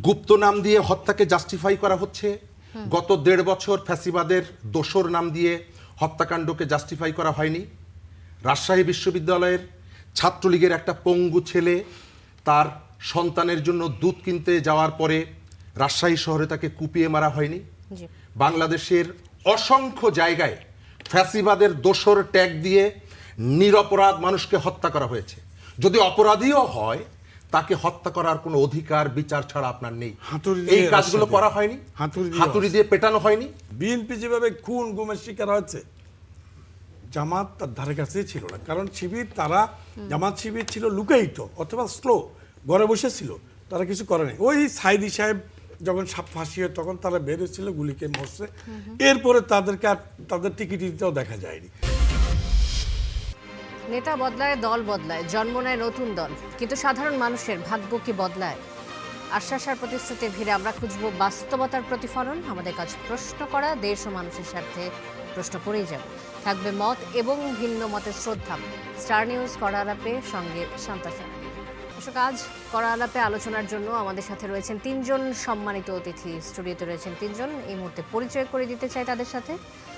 গুপ্ত নাম দিয়ে হত্যাকে জাস্টিফাই করা হচ্ছে, গত 1.5 বছর ফ্যাসিবাদের দোসর নাম দিয়ে হত্যাকাণ্ডকে জাস্টিফাই করা হয়নি। রাজশাহী বিশ্ববিদ্যালয়ের ছাত্রলীগের একটা পঙ্গু ছেলে তার সন্তানের জন্য দুধ কিনতে যাওয়ার পরে রাজশাহী শহরে তাকে কুপিয়ে মারা হয়নি। বাংলাদেশের অসংখ্য জায়গায় ফ্যাসিবাদের দোসর ট্যাগ দিয়ে নিরপরাধ মানুষকে হত্যা করা হয়েছে। যদি অপরাধীও হয় তাকে হত্যা করার কোনো অধিকার বিচার ছাড়া আপনার নেই। এই কাজগুলো করা হয়নি, হাতুড়ি দিয়ে পেটানো হয়নি। বিএনপি যেভাবে খুন গুমের শিকার হয়েছে, জামাত তার ধারে কাছেই ছিল না। কারণ শিবির, তারা জামাত শিবির ছিল লুকায়িত অথবা স্লো, ঘরে বসেছিল, তারা কিছু করে নাই। ওই সাইদি সাহেব যখন সাপ ফাঁসি হয় তখন তারা বেরোছিল, গুলিকে মরছে। এরপরে তাদেরকে আর তাদের টিকিটিতেও দেখা যায়নি। নেতা বদলায়, দল বদলায়, জন্ম নেয় নতুন দল, কিন্তু সাধারণ মানুষের ভাগ্য কি বদলায়? আশ্বাস আর প্রতিশ্রুতির ভিড়ে আমরা খুঁজব বাস্তবতার প্রতিফলন। আমাদের কাজ প্রশ্ন করা, দেশ ও মানুষের স্বার্থে প্রশ্ন করেই যাব। থাকবে মত এবং ভিন্ন মতের শ্রদ্ধা। স্টার নিউজ কড়া আলাপে, সঙ্গে শান্তা সেনা। দর্শক, আজ কড়া আলাপে আলোচনার জন্য আমাদের সাথে রয়েছেন 3 জন সম্মানিত অতিথি। স্টুডিওতে রয়েছেন 3 জন। এই মুহূর্তে পরিচয় করে দিতে চাই তাদের সাথে।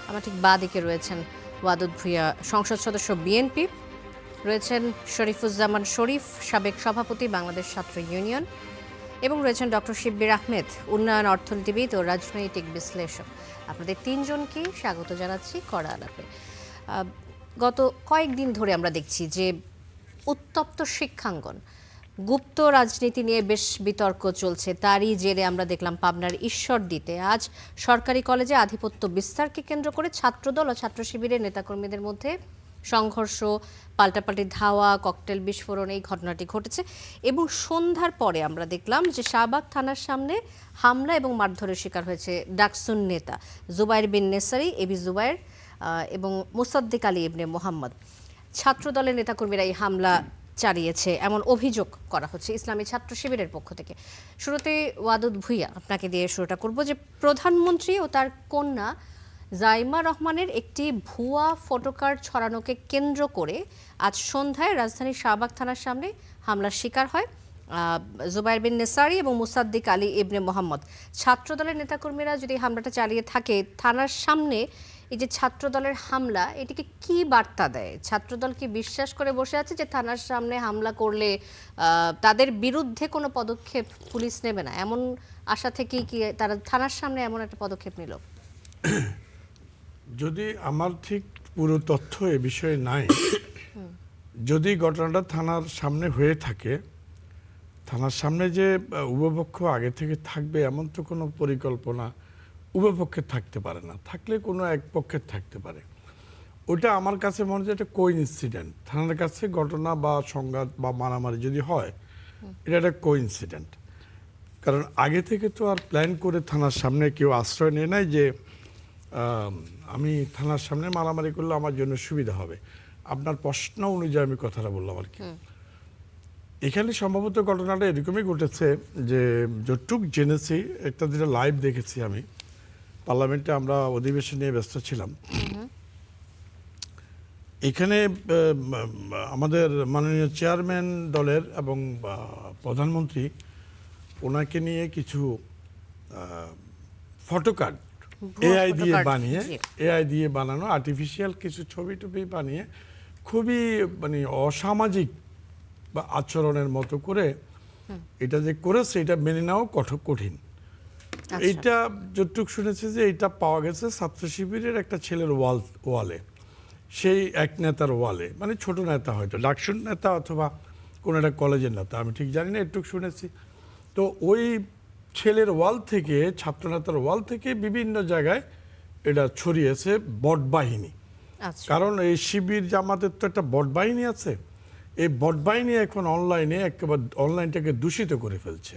আমার ঠিক বাঁ দিকে রয়েছেন ওয়াদুদ ভূঁইয়া, সংসদ সদস্য বিএনপি। রয়েছেন শরীফুজ্জামান শরীফ, সাবেক সভাপতি বাংলাদেশ ছাত্র ইউনিয়ন। এবং রয়েছেন ডক্টর শিব্বির আহমেদ, উন্নয়ন অর্থনীতিবিদ ও রাজনৈতিক বিশ্লেষক। আপনাদের 3 জনকেই স্বাগত জানাচ্ছি কড়া আলাপে। গত কয়েকদিন ধরে আমরা দেখছি যে উত্তপ্ত শিক্ষাঙ্গন, গুপ্ত রাজনীতি নিয়ে বেশ বিতর্ক চলছে। তারই জেরে আমরা দেখলাম পাবনার ঈশ্বরদীতে আজ সরকারি কলেজে আধিপত্য বিস্তারকে কেন্দ্র করে ছাত্রদল ও ছাত্র শিবিরের নেতাকর্মীদের মধ্যে সংঘর্ষ, পাল্টাপাল্টি ধাওয়া, ককটেল বিস্ফোরণ, এই ঘটনাটি ঘটেছে। এবং সন্ধ্যার পরে আমরা দেখলাম যে শাহবাগ থানার সামনে হামলা এবং মারধরের শিকার হয়েছে ডাকসুন নেতা জুবাইর বিন নেসারি, এবি জুবাইর এবং মুসাদ্দিক আলী ইবনে মোহাম্মদ। ছাত্রদলের নেতাকর্মীরা এই হামলা চালিয়েছে এমন অভিযোগ করা হচ্ছে ইসলামী ছাত্র শিবিরের পক্ষ থেকে। শুরুতে ওয়াদুদ ভূঁইয়া, আপনাকে দিয়ে শুরুটা করব যে প্রধানমন্ত্রী ও তার কন্যা জাইমা রহমানের একটি ভুয়া ফটোকার্ড ছড়ানোকে কেন্দ্র করে আজ সন্ধ্যায় রাজধানীর শাহবাগ থানার সামনে হামলার শিকার হয় জুবাইর বিন নেসারি এবং মুসাদ্দিক আলী ইবনে মোহাম্মদ। ছাত্রদলের নেতাকর্মীরা যদি হামলাটা চালিয়ে থাকে থানার সামনে, এই যে ছাত্রদলের হামলা, এটিকে কি বার্তা দেয়? ছাত্রদল কি বিশ্বাস করে বসে আছে যে থানার সামনে হামলা করলে তাদের বিরুদ্ধে কোনো পদক্ষেপ পুলিশ নেবে না? এমন আশা থেকেই কি তারা থানার সামনে এমন একটা পদক্ষেপ নিল? যদি আমার ঠিক পুরো তথ্য এ বিষয়ে নাই, যদি ঘটনাটা থানার সামনে হয়ে থাকে, থানার সামনে যে উভয়পক্ষ আগে থেকে থাকবে এমন তো কোনো পরিকল্পনা উভয়পক্ষের থাকতে পারে না। থাকলে কোনো এক পক্ষের থাকতে পারে। ওটা আমার কাছে মনে হয় একটা কোইনসিডেন্ট। থানার কাছে ঘটনা বা সংঘাত বা মারামারি যদি হয়, এটা একটা কোইনসিডেন্ট। কারণ আগে থেকে তো আর প্ল্যান করে থানার সামনে কেউ আশ্রয় নেয় নাই যে আমি থানার সামনে মারামারি করলে আমার জন্য সুবিধা হবে। আপনার প্রশ্ন অনুযায়ী আমি কথাটা বললাম আর কি। এখানে সম্ভবত ঘটনাটা এরকমই ঘটেছে যে যতটুক জেনেছি, একটা যেটা লাইভ দেখেছি আমি, পার্লামেন্টে আমরা অধিবেশন নিয়ে ব্যস্ত ছিলাম। এখানে আমাদের মাননীয় চেয়ারম্যান দলের এবং প্রধানমন্ত্রী, ওনাকে নিয়ে কিছু ফটোকার্ড এআই দিয়ে বানানো আর্টিফিশিয়াল কিছু ছবি টবি বানিয়ে খুবই মানে অসামাজিক বা আচরণের মতো করে এটা যে করেছে, এটা মেনে নেওয়া কঠিন। এইটা যতটুকু শুনেছি যে এটা পাওয়া গেছে ছাত্র শিবিরের একটা ছেলের ওয়ালে, সেই এক নেতার ওয়ালে, মানে ছোট নেতা, হয়তো ডাকসুন নেতা অথবা কোনো একটা কলেজের নেতা, আমি ঠিক জানি না, একটুকু শুনেছি। তো ওই ছেলের ওয়াল থেকে, ছাত্রনেতার ওয়াল থেকে বিভিন্ন জায়গায় এটা ছড়িয়েছে বট বাহিনী। কারণ এই শিবির জামাতের তো একটা বট বাহিনী আছে। এই বট বাহিনী এখন অনলাইনে একেবারে অনলাইনটাকে দূষিত করে ফেলছে,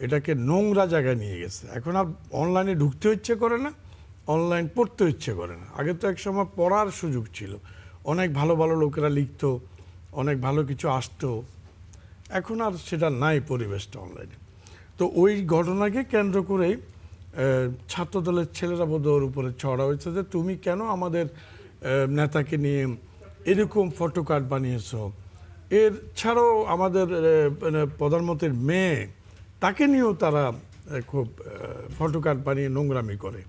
এটাকে নোংরা জায়গায় নিয়ে গেছে। এখন আর অনলাইনে ঢুকতে ইচ্ছে করে না, অনলাইন পড়তে ইচ্ছে করে না। আগে তো এক সময় পড়ার সুযোগ ছিল, অনেক ভালো ভালো লোকেরা লিখতো, অনেক ভালো কিছু আসতো। এখন আর সেটা নাই পরিবেশটা অনলাইনে। তো ওই ঘটনাকে কেন্দ্র করেই ছাত্রদলের ছেলেরা বোধহয় ওর উপরে চড়া হয়েছে যে তুমি কেন আমাদের নেতাকে নিয়ে এরকম ফটোকার্ড বানিয়েছ। এর ছাড়াও আমাদের প্রধানমন্ত্রীর মেয়ে তাকে নিয়েও তারা খুব ফটোকার্ড বানিয়ে নোংরামি করে।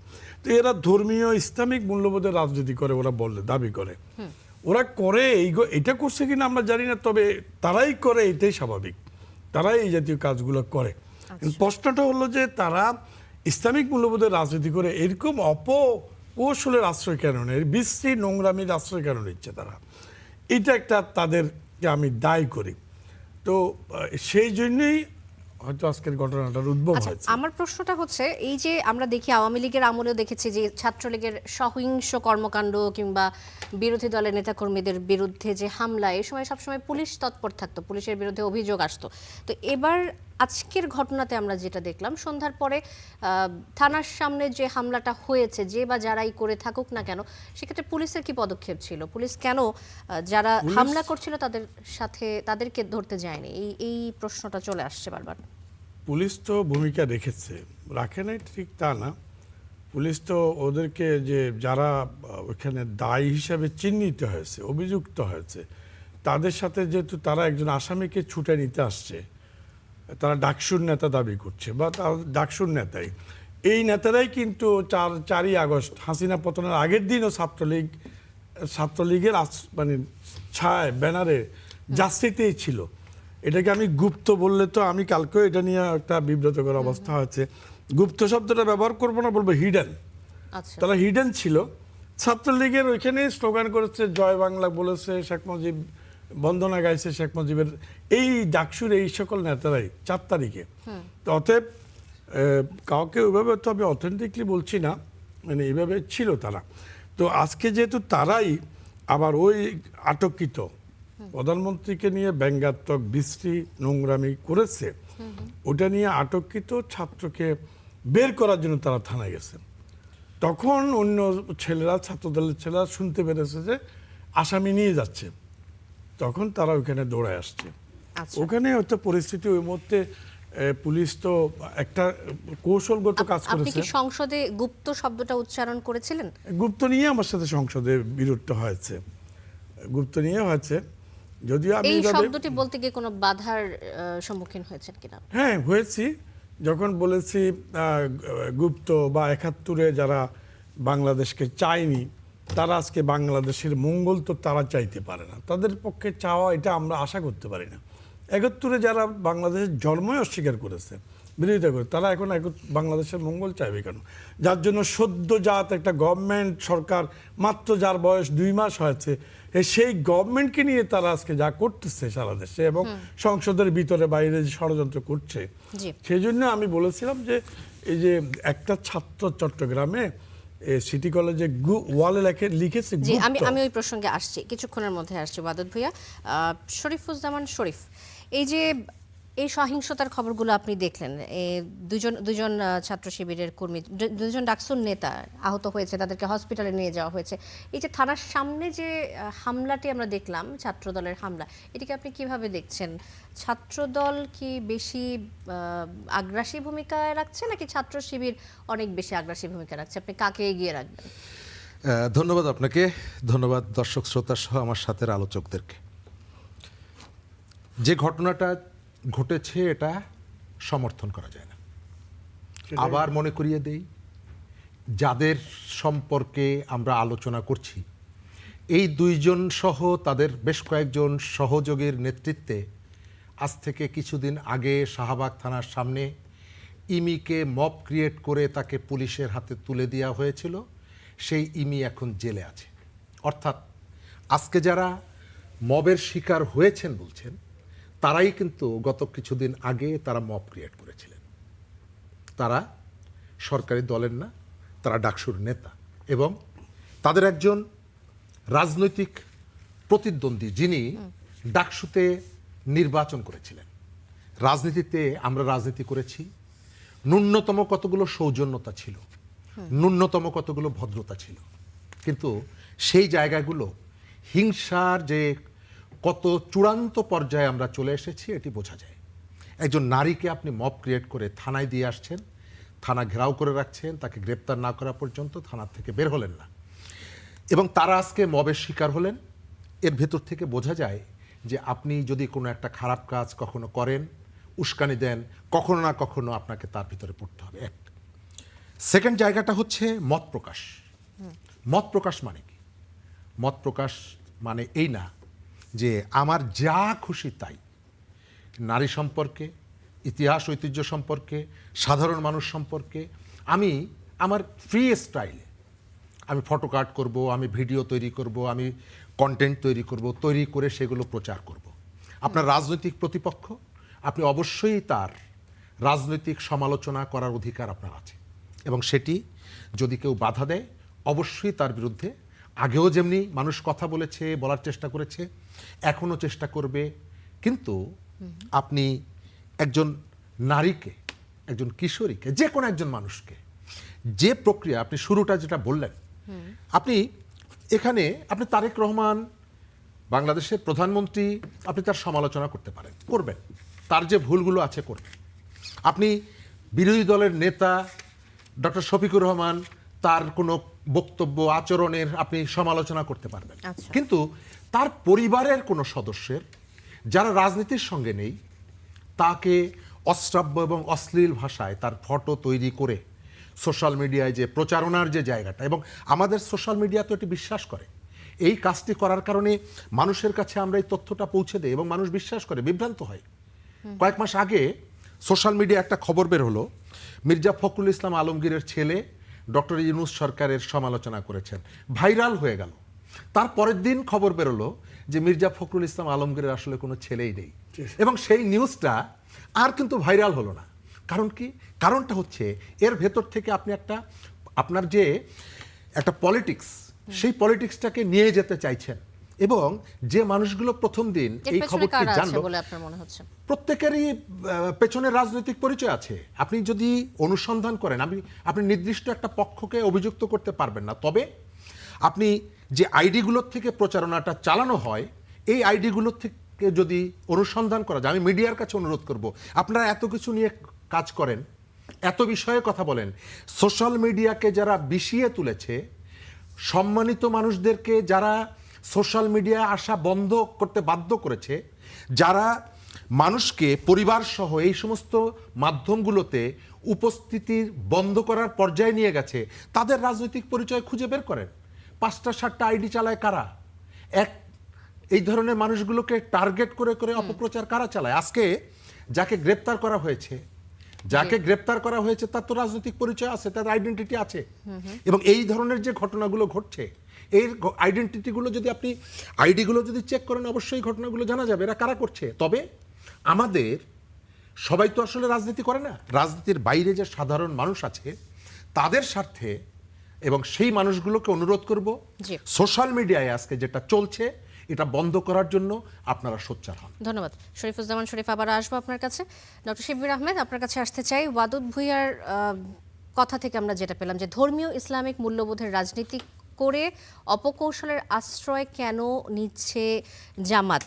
তো এরা ধর্মীয় ইসলামিক মূল্যবোধের রাজনীতি করে, ওরা বললে দাবি করে। ওরা করে এটা করছে কিনা আমরা জানি না, তবে তারাই করে, এটাই স্বাভাবিক, তারাই এই জাতীয় কাজগুলো করে। প্রশ্নটা হলো যে তারা ইসলামিক মূল্যবোধের রাজনীতি করে এরকম অপকৌশলের আশ্রয় কেন নেয়, বিশ্রী নোংরামির আশ্রয় কেন নিচ্ছে তারা? এটা একটা তাদেরকে আমি দায়ী করি। তো সেই জন্যই হয়তো আজকের ঘটনাটার উদ্ভব আচ্ছা, হয়েছে। আমার প্রশ্নটা হচ্ছে এই যে আমরা দেখি আওয়ামী লীগের আমলেও দেখেছি যে ছাত্রলীগের সহিংস কর্মকাণ্ড কিংবা বিরোধী দলের নেতাকর্মীদের বিরুদ্ধে যে হামলা, এই সময় সবসময় পুলিশ তৎপর থাকতো, পুলিশের বিরুদ্ধে অভিযোগ আসতো। তো এবার আজকের ঘটনাতে আমরা যেটা দেখলাম, সন্ধ্যার পরে থানার সামনে যে হামলাটা হয়েছে, যে বা যারাই করে থাকুক না কেন, সেক্ষেত্রে পুলিশের কি পদক্ষেপ ছিল? পুলিশ কেন যারা হামলা করছিল তাদের সাথে তাদেরকে ধরতে যায়নি? এই প্রশ্নটা চলে আসছে বারবার। পুলিশ তো ভূমিকা রেখেছে, রাখে নাই ঠিক তা না। পুলিশ তো ওদেরকে যে যারা ওখানে দায়ী হিসাবে চিহ্নিত হয়েছে, অভিযুক্ত হয়েছে, তাদের সাথে যেহেতু তারা একজন আসামিকে ছুটে নিতে আসছে, তারা ডাকসুর নেতা দাবি করছে বা তার ডাকসুর নেতাই, এই নেতারাই কিন্তু 4ই আগস্ট হাসিনা পতনের আগের দিনও ছাত্রলীগের মানে ছায় ব্যানারে জার্সিতেই ছিল। এটাকে আমি গুপ্ত বললে তো আমি কালকেও এটা নিয়ে একটা বিব্রতকর অবস্থা হয়েছে। গুপ্ত শব্দটা ব্যবহার করবো না, বলবো হিডেন। তারা হিডেন ছিল। ছাত্রলীগের ওইখানে স্লোগান করেছে, জয় বাংলা বলেছে, শেখ মুজিব বন্দনা গাইছে শেখ মুজিবের, এই ডাকসুর এই সকল নেতারাই 4 তারিখে। তো অতএব কাউকে ওইভাবে তো আমি অথেন্টিকলি বলছি না, মানে এইভাবে ছিল তারা। তো আজকে যেহেতু তারাই আবার ওই আটককৃত প্রধানমন্ত্রীকে নিয়ে ব্যঙ্গাত্মক বিশ্রী নোংরামি করেছে, ওটা নিয়ে আটককৃত ছাত্রকে বের করার জন্য তারা থানায় গেছে। তখন অন্য ছেলেরা, ছাত্রদলের ছেলেরা শুনতে পেরেছে যে আসামি নিয়ে যাচ্ছে, তখন তারা ওখানে দৌড়ায় আসছে। ওখানে হয়তো পরিস্থিতি ওই মুহূর্তে পুলিশ তো একটা কৌশলগত কাজ আপনি করেছে। কি সংসদে গুপ্ত শব্দটা উচ্চারণ করেছিলেন? গুপ্ত নিয়ে আমার সাথে সংসদে বিরোধটা হয়েছে, গুপ্ত নিয়ে হয়েছে। যদিও আমি এই শব্দটি বলতে গিয়ে কোনো বাধার সম্মুখীন হয়েছেন কিনা? হ্যাঁ, হয়েছি। যখন বলেছি গুপ্ত বা 71-এ যারা বাংলাদেশকে চায়নি, তারা আজকে বাংলাদেশের মঙ্গল তো তারা চাইতে পারে না, তাদের পক্ষে চাওয়া এটা আমরা আশা করতে পারি না। 71-এ যারা বাংলাদেশের জন্মই অস্বীকার করেছে, বিরোধিতা করে, তারা এখন বাংলাদেশের মঙ্গল চাইবে কেন? যার জন্য সদ্যজাত একটা গভর্নমেন্ট সরকার, মাত্র যার বয়স 2 মাস হয়েছে, সেই গভর্নমেন্টকে নিয়ে তারা আজকে যা করতেছে সারা দেশে এবং সংসদের ভিতরে বাইরে যে ষড়যন্ত্র করছে, সেই জন্য আমি বলেছিলাম যে এই যে একটা ছাত্র চট্টগ্রামে সিটি কলেজে ওয়ালে লিখেছে। আমি ওই প্রসঙ্গে আসছি, কিছুক্ষণের মধ্যে আসছি। ওয়াদুদ ভূঁইয়া, শরীফুজ্জামান শরীফ, এই যে এই সহিংসতার খবরগুলো আপনি দেখলেন, দুজন ছাত্র শিবিরের কর্মী, 2জন ডাকসুর নেতা আহত হয়েছে, তাদেরকে হসপিটালে নিয়ে যাওয়া হয়েছে। এই যে থানার সামনে যে হামলাটি আমরা দেখলাম, ছাত্রদলের হামলা, এটিকে আপনি কিভাবে দেখছেন? ছাত্রদল কি বেশি আগ্রাসী ভূমিকা রাখছে নাকি ছাত্র শিবির অনেক বেশি আগ্রাসী ভূমিকা রাখছে? আপনি কাকে এগিয়ে রাখবেন? ধন্যবাদ আপনাকে, ধন্যবাদ দর্শক শ্রোতা সহ আমার সাথের আলোচকদেরকে। যে ঘটনাটা ঘটেছে এটা সমর্থন করা যায় না। আবার মনে করিয়ে দেই, যাদের সম্পর্কে আমরা আলোচনা করছি, এই 2জন সহ তাদের বেশ কয়েকজন সহযোগীর নেতৃত্বে আজ থেকে কিছুদিন আগে শাহবাগ থানার সামনে ইমিকে মব ক্রিয়েট করে তাকে পুলিশের হাতে তুলে দেওয়া হয়েছিল। সেই ইমি এখন জেলে আছে। অর্থাৎ আজকে যারা মবের শিকার হয়েছেন বলছেন, তারাই কিন্তু গত কিছুদিন আগে তারা মব ক্রিয়েট করেছিলেন। তারা সরকারি দলের না, তারা ডাকসুর নেতা এবং তাদের একজন রাজনৈতিক প্রতিদ্বন্দ্বী, যিনি ডাকসুতে নির্বাচন করেছিলেন। রাজনীতিতে আমরা রাজনীতি করেছি, ন্যূনতম কতগুলো সৌজন্যতা ছিল, ন্যূনতম কতগুলো ভদ্রতা ছিল, কিন্তু সেই জায়গাগুলো হিংসার যে কত চূড়ান্ত পর্যায়ে আমরা চলে এসেছি এটি বোঝা যায়। একজন নারীকে আপনি মব ক্রিয়েট করে থানায় দিয়ে আসছেন, থানা ঘেরাও করে রাখছেন, তাকে গ্রেপ্তার না করা পর্যন্ত থানার থেকে বের হলেন না, এবং তারা আজকে মবের শিকার হলেন। এর ভেতর থেকে বোঝা যায় যে আপনি যদি কোনো একটা খারাপ কাজ কখনো করেন, উস্কানি দেন, কখনো না কখনো আপনাকে তার ভিতরে পড়তে হবে। এক সেকেন্ড জায়গাটা হচ্ছে মত প্রকাশ। মত প্রকাশ মানে কি? মত প্রকাশ মানে এই না যে আমার যা খুশি তাই নারী সম্পর্কে, ইতিহাস ঐতিহ্য সম্পর্কে, সাধারণ মানুষ সম্পর্কে আমি আমার ফ্রি স্টাইলে আমি ফটো কাট করব, আমি ভিডিও তৈরি করব, আমি কন্টেন্ট তৈরি করব, তৈরি করে সেগুলো প্রচার করব। আপনার রাজনৈতিক প্রতিপক্ষ, আপনি অবশ্যই তার রাজনৈতিক সমালোচনা করার অধিকার আপনার আছে, এবং সেটি যদি কেউ বাধা দেয় অবশ্যই তার বিরুদ্ধে আগেও যেমনি মানুষ কথা বলেছে, বলার চেষ্টা করেছে, এখনও চেষ্টা করবে। কিন্তু আপনি একজন নারীকে, একজন কিশোরীকে, যে কোনো একজন মানুষকে, যে প্রক্রিয়া আপনি শুরুটা যেটা বললেন, আপনি এখানে আপনি তারেক রহমান বাংলাদেশের প্রধানমন্ত্রী, আপনি তার সমালোচনা করতে পারেন, করবেন, তার যে ভুলগুলো আছে করবেন। আপনি বিরোধী দলের নেতা ডক্টর শফিকুর রহমান, তার কোনো বক্তব্য আচরণের আপনি সমালোচনা করতে পারবেন। আচ্ছা। কিন্তু তার পরিবারের কোনো সদস্যের যারা রাজনীতির সঙ্গে নেই তাকে অশ্রাব্য এবং অশ্লীল ভাষায় তার ফটো তৈরি করে সোশ্যাল মিডিয়ায় যে প্রচারণার যে জায়গাটা, এবং আমাদের সোশ্যাল মিডিয়া তো এটি বিশ্বাস করে, এই কাজটি করার কারণে মানুষের কাছে আমরা এই তথ্যটা পৌঁছে দেই এবং মানুষ বিশ্বাস করে, বিভ্রান্ত হয়। কয়েক মাস আগে সোশ্যাল মিডিয়া একটা খবর বের হলো, মির্জা ফখরুল ইসলাম আলমগীরের ছেলে ডক্টর ইউনূস সরকারের সমালোচনা করেছেন, ভাইরাল হয়ে গেল। তার পরের দিন খবর বেরোলো যে মির্জা ফখরুল ইসলাম আলমগীরের আসলে কোনো ছেলেই নেই, এবং সেই নিউজটা আর কিন্তু ভাইরাল হলো না। কারণ কি? কারণটা হচ্ছে এর ভেতর থেকে আপনি আপনার যে একটা পলিটিক্স, সেই পলিটিক্সটাকে নিয়ে যেতে চাইছেন, এবং যে মানুষগুলো প্রথম দিন এই খবরটি জানলো বলে আপনার মনে হচ্ছে প্রত্যেকেরই পেছনে রাজনৈতিক পরিচয় আছে। আপনি যদি অনুসন্ধান করেন, আপনি নির্দিষ্ট একটা পক্ষকে অভিযুক্ত করতে পারবেন না, তবে আপনি যে আইডিগুলোর থেকে প্রচারণাটা চালানো হয়, এই আইডিগুলোর থেকে যদি অনুসন্ধান করা যায়, আমি মিডিয়ার কাছে অনুরোধ করব, আপনারা এত কিছু নিয়ে কাজ করেন, এত বিষয়ে কথা বলেন, সোশ্যাল মিডিয়াকে যারা বিষিয়ে তুলেছে, সম্মানিত মানুষদেরকে যারা সোশ্যাল মিডিয়া আসা বন্ধ করতে বাধ্য করেছে, যারা মানুষকে পরিবার সহ এই সমস্ত মাধ্যমগুলোতে উপস্থিতি বন্ধ করার পর্যায়ে নিয়ে গেছে, তাদের রাজনৈতিক পরিচয় খুঁজে বের করেন। 5টা 7টা আইডি চালায় কারা? এই ধরনের মানুষগুলোকে টার্গেট করে করে অপপ্রচার কারা চালায়? আজকে যাকে গ্রেপ্তার করা হয়েছে, তার তো রাজনৈতিক পরিচয় আছে, তার আইডেন্টিটি আছে, এবং এই ধরনের যে ঘটনাগুলো ঘটছে, এই আইডেন্টিটিগুলো যদি আপনি আইডিগুলো যদি চেক করেন, অবশ্যই ঘটনাগুলো জানা যাবে এরা কারা করছে। তবে আমাদের সবাই তো আসলে রাজনীতি করে না, রাজনীতির বাইরে যে সাধারণ মানুষ আছে তাদের স্বার্থে, এবং সেই মানুষগুলোকে অনুরোধ করব, সোশ্যাল মিডিয়ায় আজকে যেটা চলছে এটা বন্ধ করার জন্য আপনারা সোচ্চার হন। ধন্যবাদ। শরীফুজ্জামান শরীফ, আবার আসবো আপনার কাছে। ডক্টর শিববির আহমেদ, আপনার কাছে আসতে চাই। ওয়াদুদ ভুঁইয়ার কথা থেকে আমরা যেটা পেলাম যে ধর্মীয় ইসলামিক মূল্যবোধের রাজনীতি করে অপকৌশলের আশ্রয় কেন নিচ্ছে জামাত,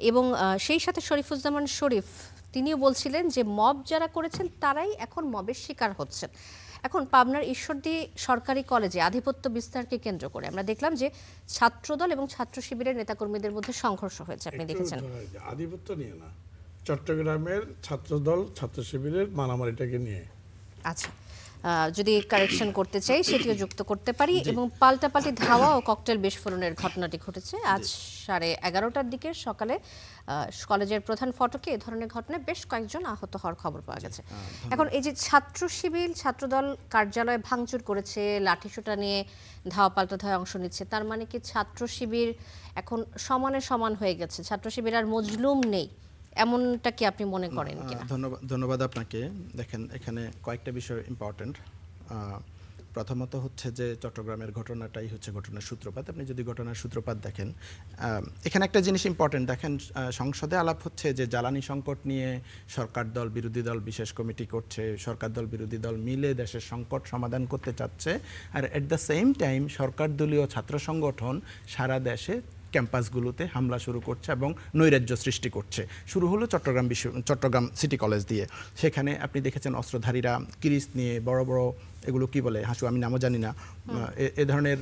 এবং সেই সাথে শরীফুজ্জামান শরীফ তিনিও বলছিলেন যে মব যারা করেছেন তারাই এখন মবের শিকার হচ্ছেন। এখন পাবনার ঈশ্বরদী সরকারি কলেজে আধিপত্য বিস্তারকে কেন্দ্র করে আমরা দেখলাম যে ছাত্রদল এবং ছাত্র শিবিরের নেতাকর্মীদের মধ্যে সংঘর্ষ হয়েছে, আপনি দেখেছেন। আধিপত্য নিয়ে না, চট্টগ্রামের ছাত্রদল ছাত্র শিবিরের মারামারিটাকে নিয়ে। আচ্ছা, যদি কারেকশন করতে চাই সেটিও যুক্ত করতে পারি। এবং পাল্টাপাল্টি ধাওয়া ও ককটেল বিস্ফোরণের ঘটনাটি ঘটেছে আজ 11:30টার দিকে সকালে। কলেজের প্রধান ফটকে এ ধরনের ঘটনায় বেশ কয়েকজন আহত হওয়ার খবর পাওয়া গেছে। এখন এই যে ছাত্র শিবির ছাত্রদল কার্যালয় ভাঙচুর করেছে, লাঠিসোঁটা নিয়ে ধাওয়া পাল্টা ধাওয়া অংশ নিচ্ছে, তার মানে কি ছাত্র শিবির এখন সমানে সমান হয়ে গেছে, ছাত্র শিবির আর মজলুম নেই, এমনটা কি আপনি মনে করেন কিনা? ধন্যবাদ আপনাকে। দেখেন, এখানে কয়েকটা বিষয় ইম্পর্টেন্ট। প্রথমত হচ্ছে যে চট্টগ্রামের ঘটনাটাই হচ্ছে ঘটনার সূত্রপাত। আপনি যদি ঘটনার সূত্রপাত দেখেন, এখানে একটা জিনিস ইম্পর্টেন্ট। দেখেন, সংসদে আলাপ হচ্ছে যে জ্বালানি সংকট নিয়ে সরকার দল বিরোধী দল বিশেষ কমিটি করছে, সরকার দল বিরোধী দল মিলে দেশের সংকট সমাধান করতে চাচ্ছে, আর এট দ্য সেম টাইম সরকার দলীয় ছাত্র সংগঠন সারা দেশে ক্যাম্পাসগুলোতে হামলা শুরু করছে এবং নৈরাজ্য সৃষ্টি করছে। শুরু হলো চট্টগ্রাম সিটি কলেজ দিয়ে। সেখানে আপনি দেখেছেন অস্ত্রধারীরা কিরিচ নিয়ে বড় বড়, এগুলো কি বলে হাসু, আমি নামও জানি না, এ ধরনের